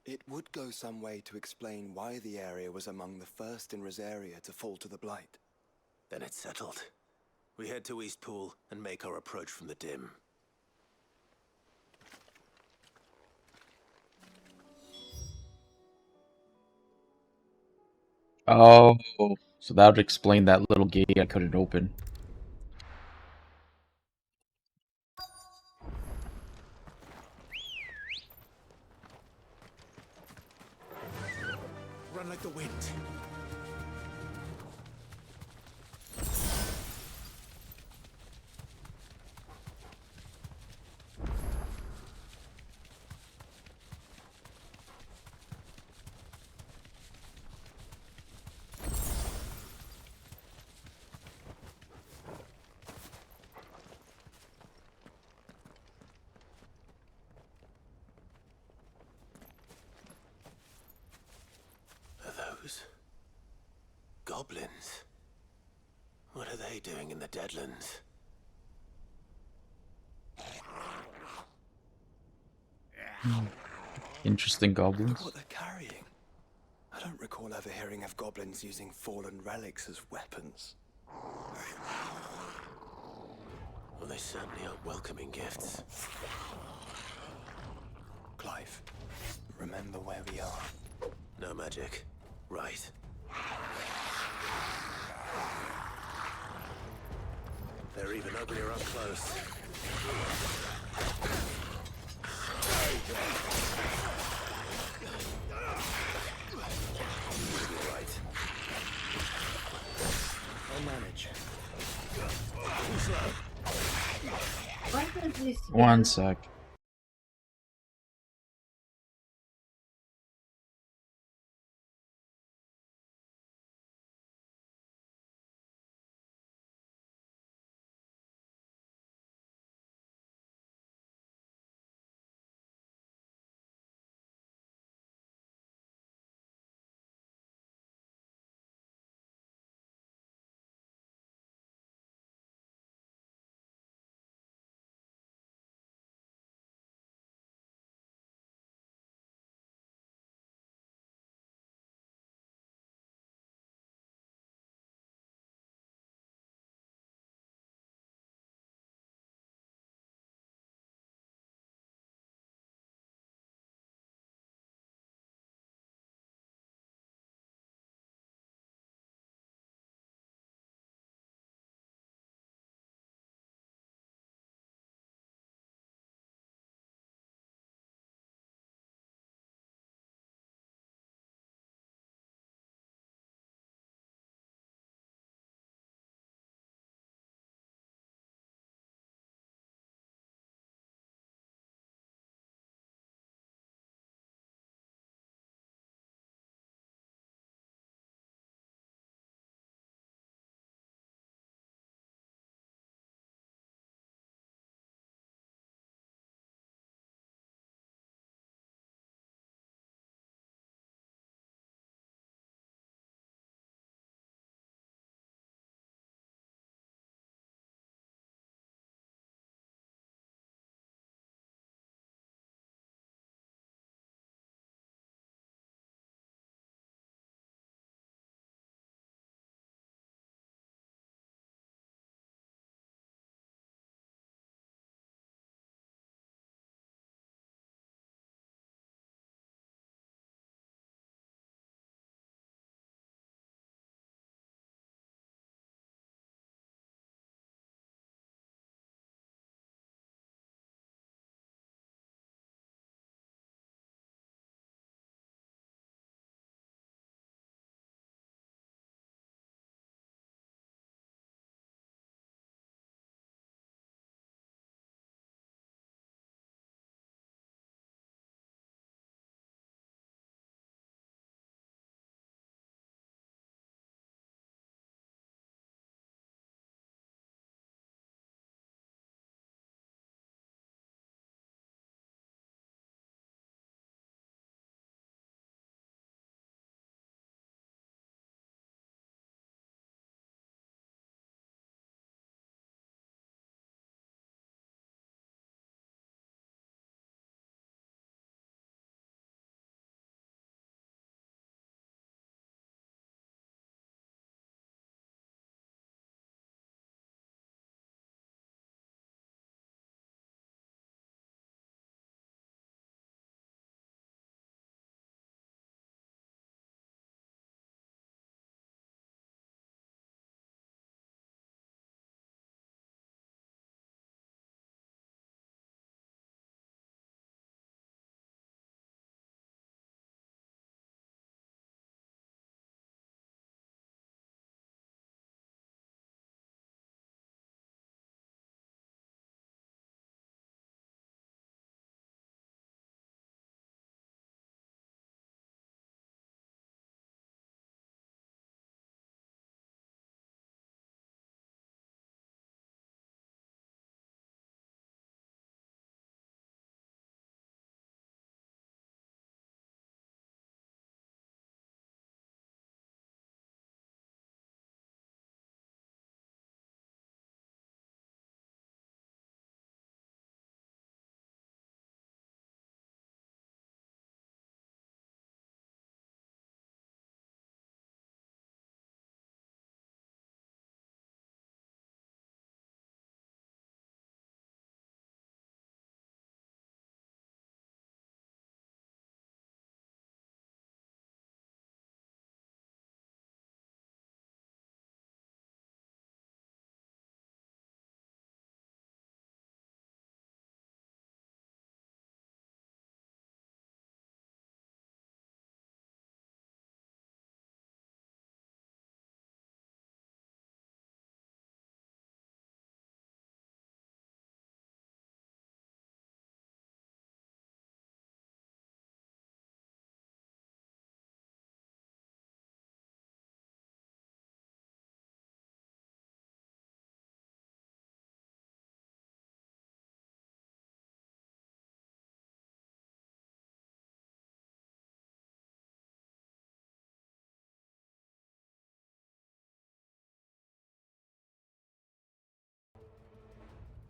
It would go some way to explain why the area was among the first in Rosaria to fall to the Blight. Then it's settled. We head to Eastpool and make our approach from the dim. Oh, so that would explain that little gate I couldn't open. Run like the wind. Goblins? What are they doing in the Deadlands? Interesting goblins. Look what they're carrying. I don't recall ever hearing of goblins using fallen relics as weapons. Well, they certainly aren't welcoming gifts. Clive, remember where we are. No magic. Right. They're even uglier up close. You're right. I'll manage. One sec.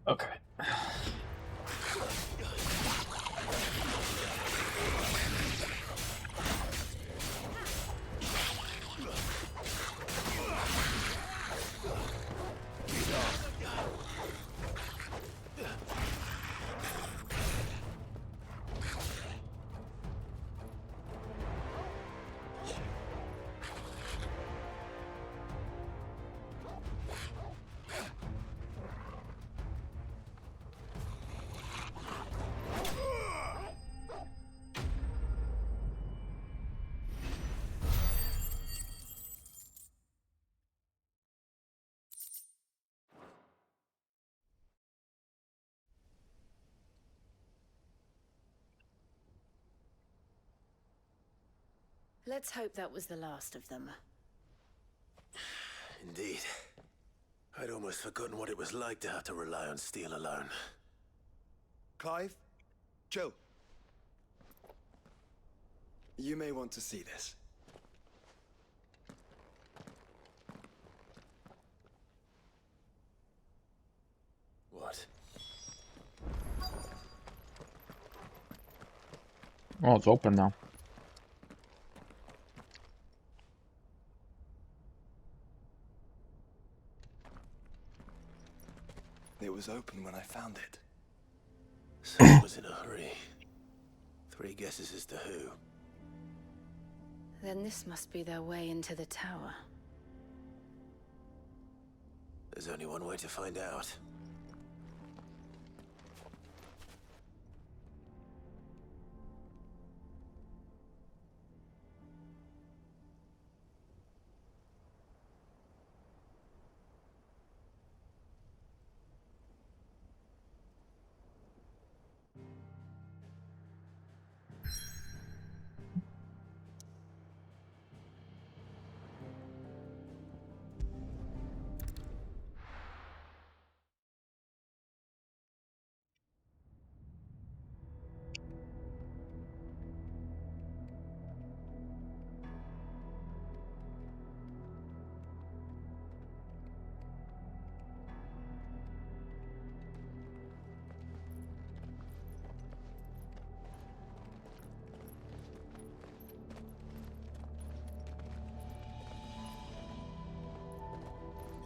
Okay. Let's hope that was the last of them. Indeed. I'd almost forgotten what it was like to have to rely on steel alone. Clive? Chill. You may want to see this. What? Oh, it's open now. It was open when I found it. Someone was in a hurry. 3 guesses as to who. Then this must be their way into the tower. There's only one way to find out.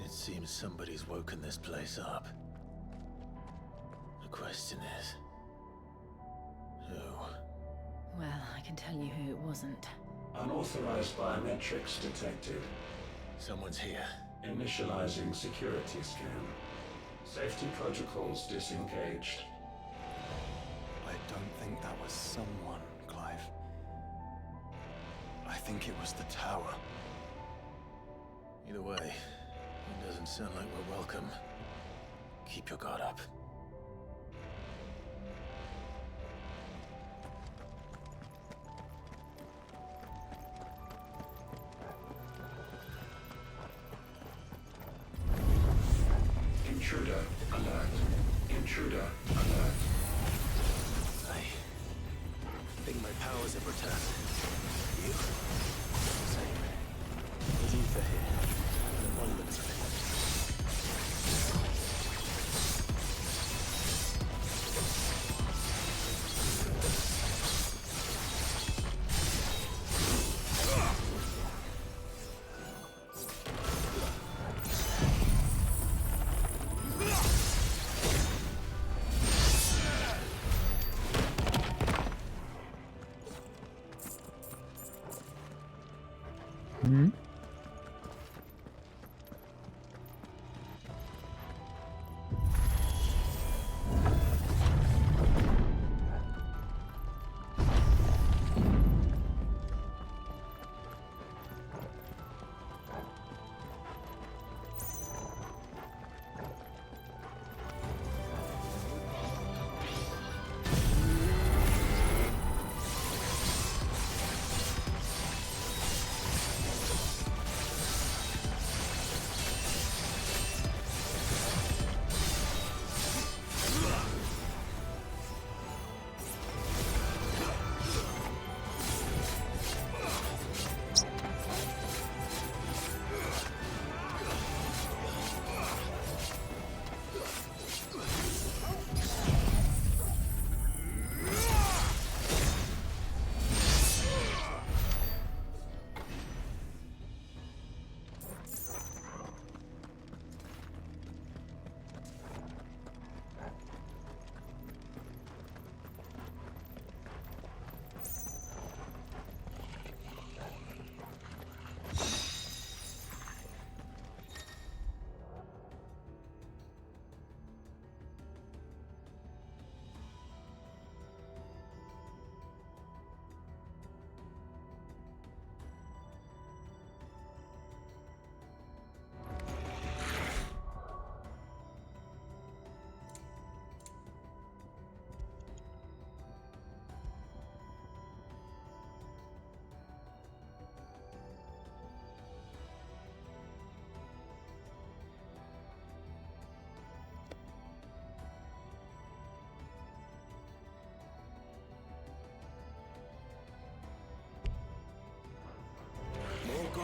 It seems somebody's woken this place up. The question is... who? Well, I can tell you who it wasn't. Unauthorized biometrics detected. Someone's here. Initializing security scan. Safety protocols disengaged. I don't think that was someone, Clive. I think it was the tower. Either way, it doesn't sound like we're welcome. Keep your guard up. Intruder alert. Intruder alert. I think my powers have returned. You? Same. Is Ether here? And one looks like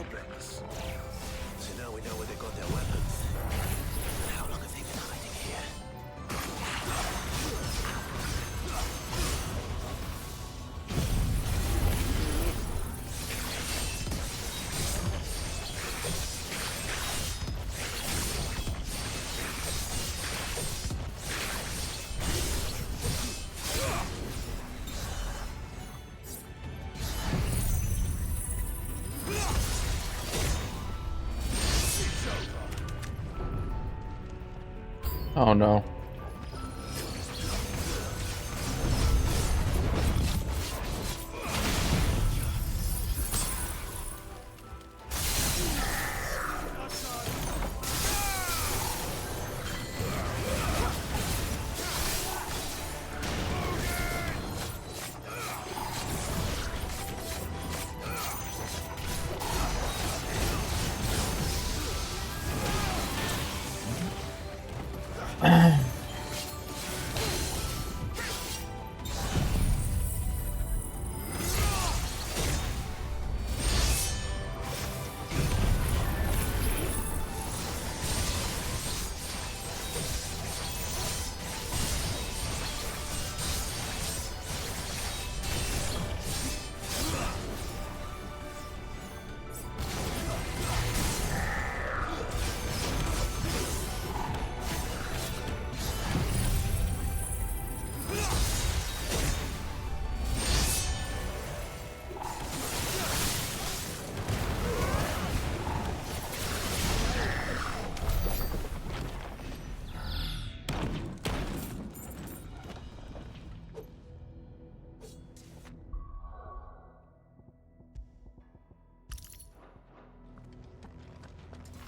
problems. So now we know where they got their weapons. And how long have they been hiding here? Oh no.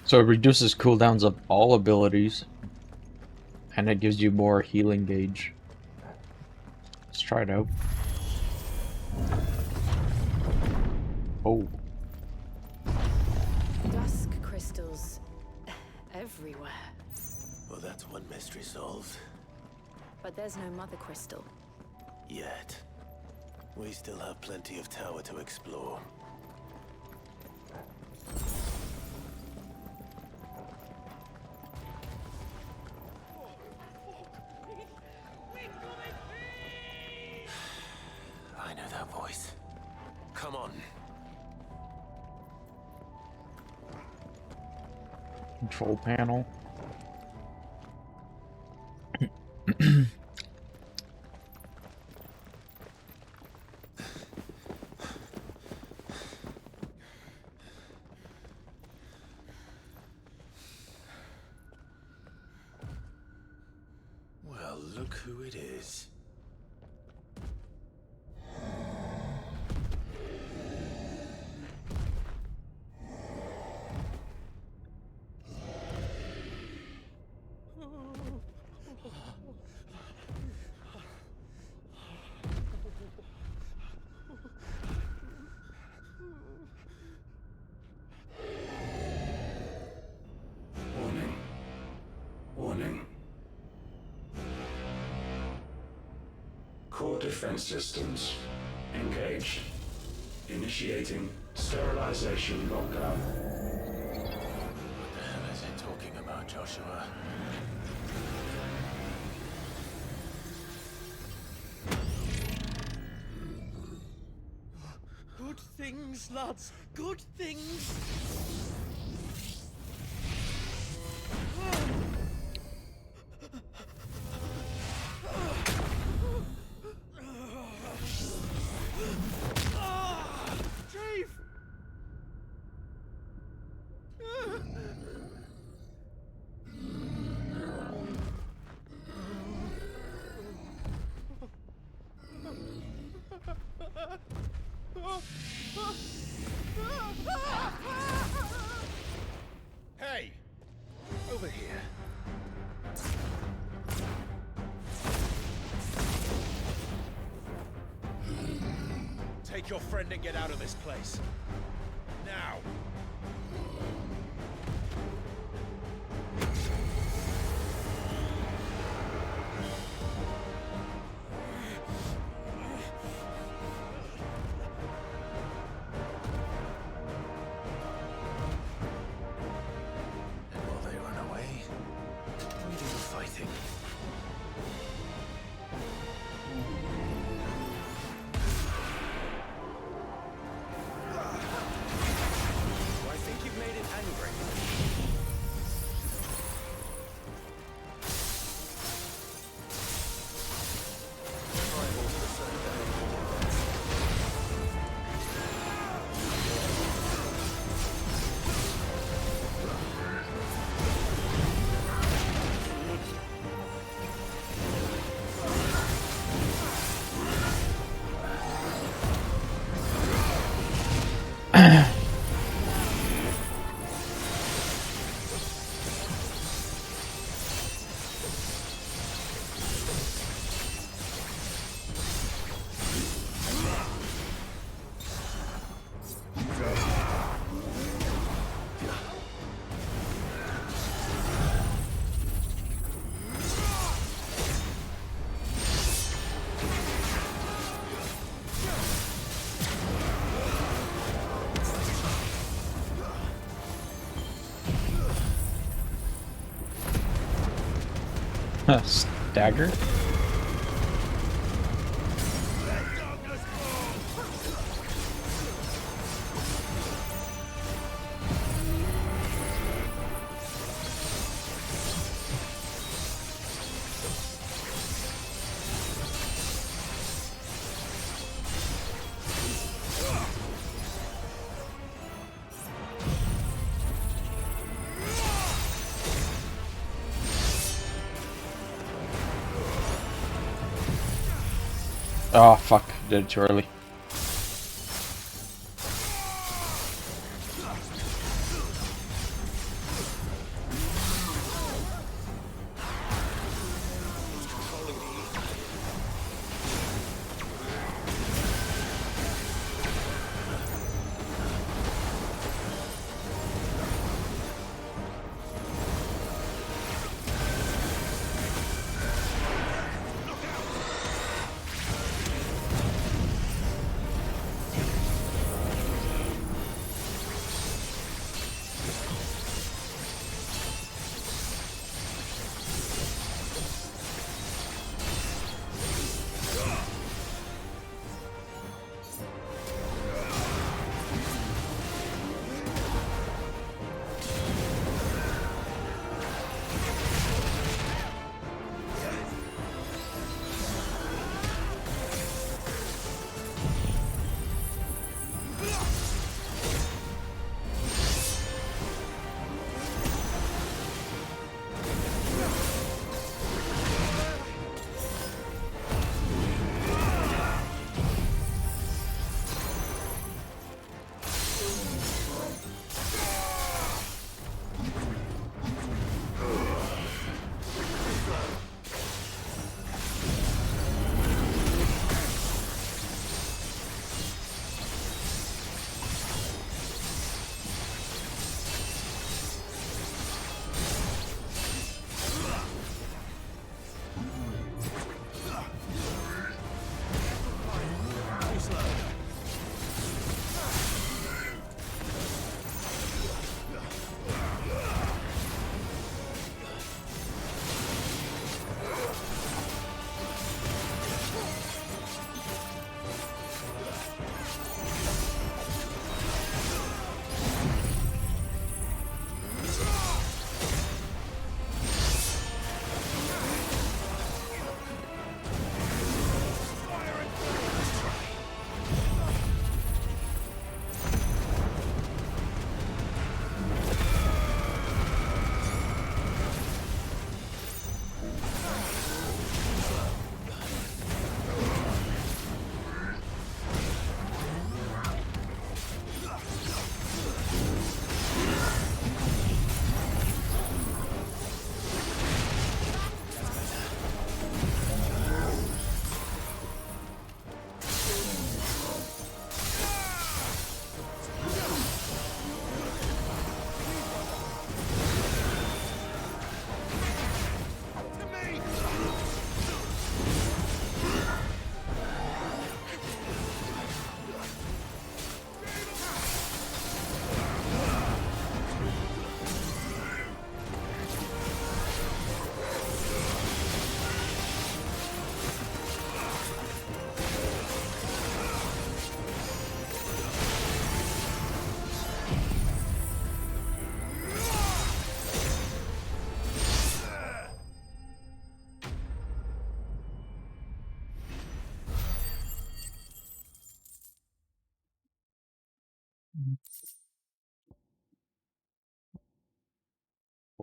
So it reduces cooldowns of all abilities, and it gives you more healing gauge. Let's try it out. Oh. Dusk crystals everywhere. Well, that's one mystery solved. But there's no mother crystal. Yet. We still have plenty of tower to explore. I know that voice. Come on. Control panel. Well, look who it is. Warning. Warning. Core defense systems engaged. Initiating sterilization lockdown. What the hell is it talking about, Joshua? Good things, lads. Good things. Chief! Hey! Over here. Take your friend and get out of this place. Now! Stagger? Oh fuck, did it too early.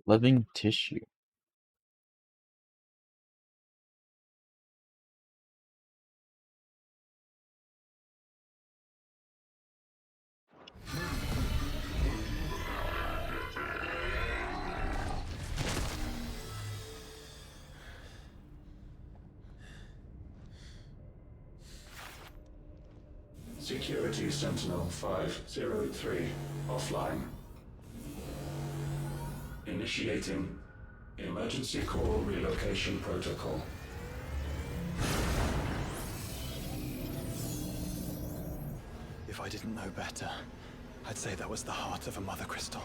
Living tissue. Security Sentinel 503 offline. Initiating Emergency Core Relocation Protocol. If I didn't know better, I'd say that was the heart of a Mother Crystal.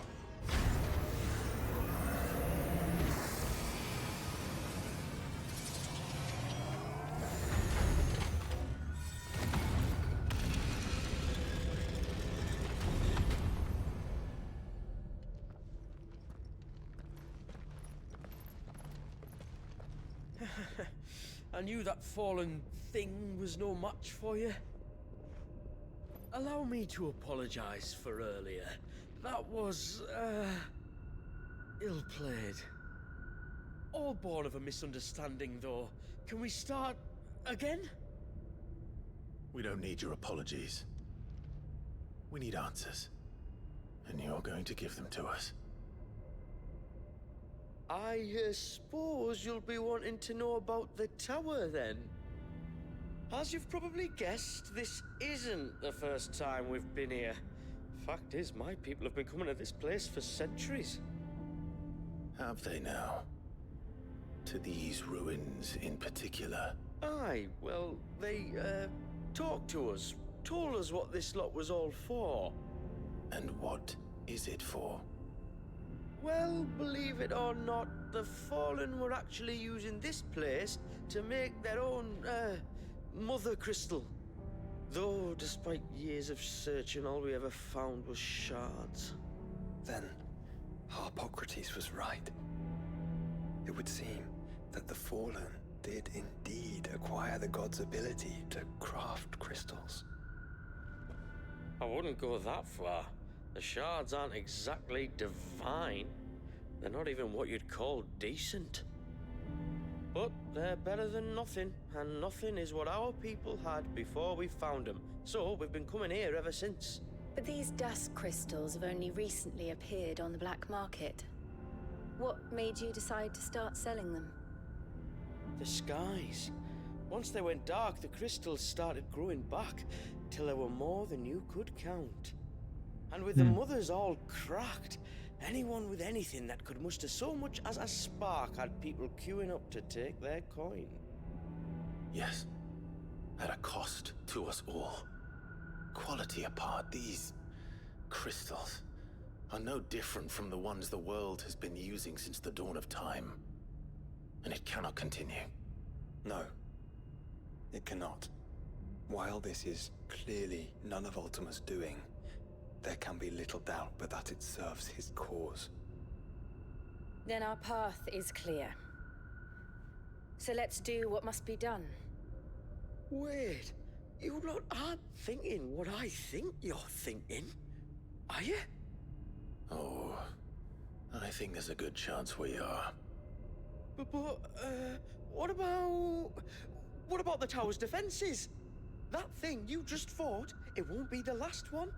I knew that fallen thing was no match for you. Allow me to apologize for earlier. That was, ill-played. All born of a misunderstanding, though. Can we start again? We don't need your apologies. We need answers. And you're going to give them to us. I suppose you'll be wanting to know about the tower, then? As you've probably guessed, this isn't the first time we've been here. Fact is, my people have been coming to this place for centuries. Have they now? To these ruins in particular? Aye, well, they, talked to us. Told us what this lot was all for. And what is it for? Well, believe it or not, the Fallen were actually using this place to make their own, Mother Crystal. Though, despite years of searching, all we ever found was shards. Then, Harpocrates was right. It would seem that the Fallen did indeed acquire the god's ability to craft crystals. I wouldn't go that far. The shards aren't exactly divine. They're not even what you'd call decent. But they're better than nothing, and nothing is what our people had before we found them. So we've been coming here ever since. But these dust crystals have only recently appeared on the black market. What made you decide to start selling them? The skies. Once they went dark, the crystals started growing back, till there were more than you could count. And with the mothers all cracked, anyone with anything that could muster so much as a spark had people queuing up to take their coin. Yes. At a cost to us all. Quality apart, these crystals are no different from the ones the world has been using since the dawn of time. And it cannot continue. No, it cannot. While this is clearly none of Ultima's doing, there can be little doubt but that it serves his cause. Then our path is clear. So let's do what must be done. Wait, you lot aren't thinking what I think you're thinking, are you? Oh, I think there's a good chance we are. But what about the tower's defenses? That thing you just fought, it won't be the last one.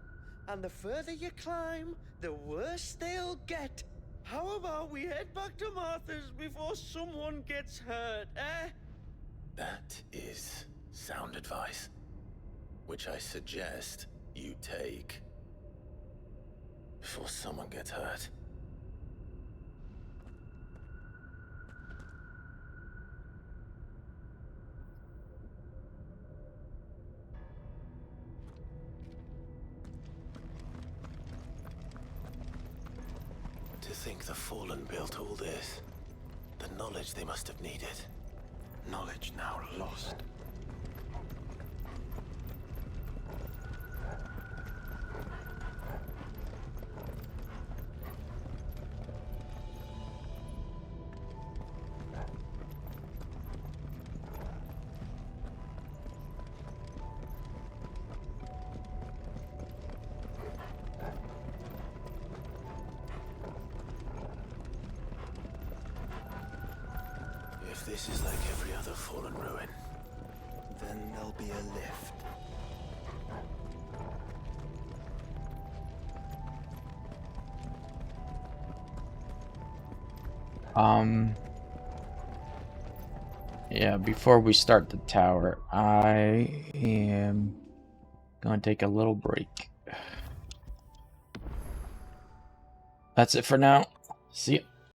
And the further you climb, the worse they'll get. How about we head back to Martha's before someone gets hurt, eh? That is sound advice, which I suggest you take before someone gets hurt. To think the Fallen built all this. The knowledge they must have needed. Knowledge now lost. If this is like every other Fallen ruin, then there'll be a lift. Yeah, before we start the tower, I am Gonna take a little break. That's it for now. See ya.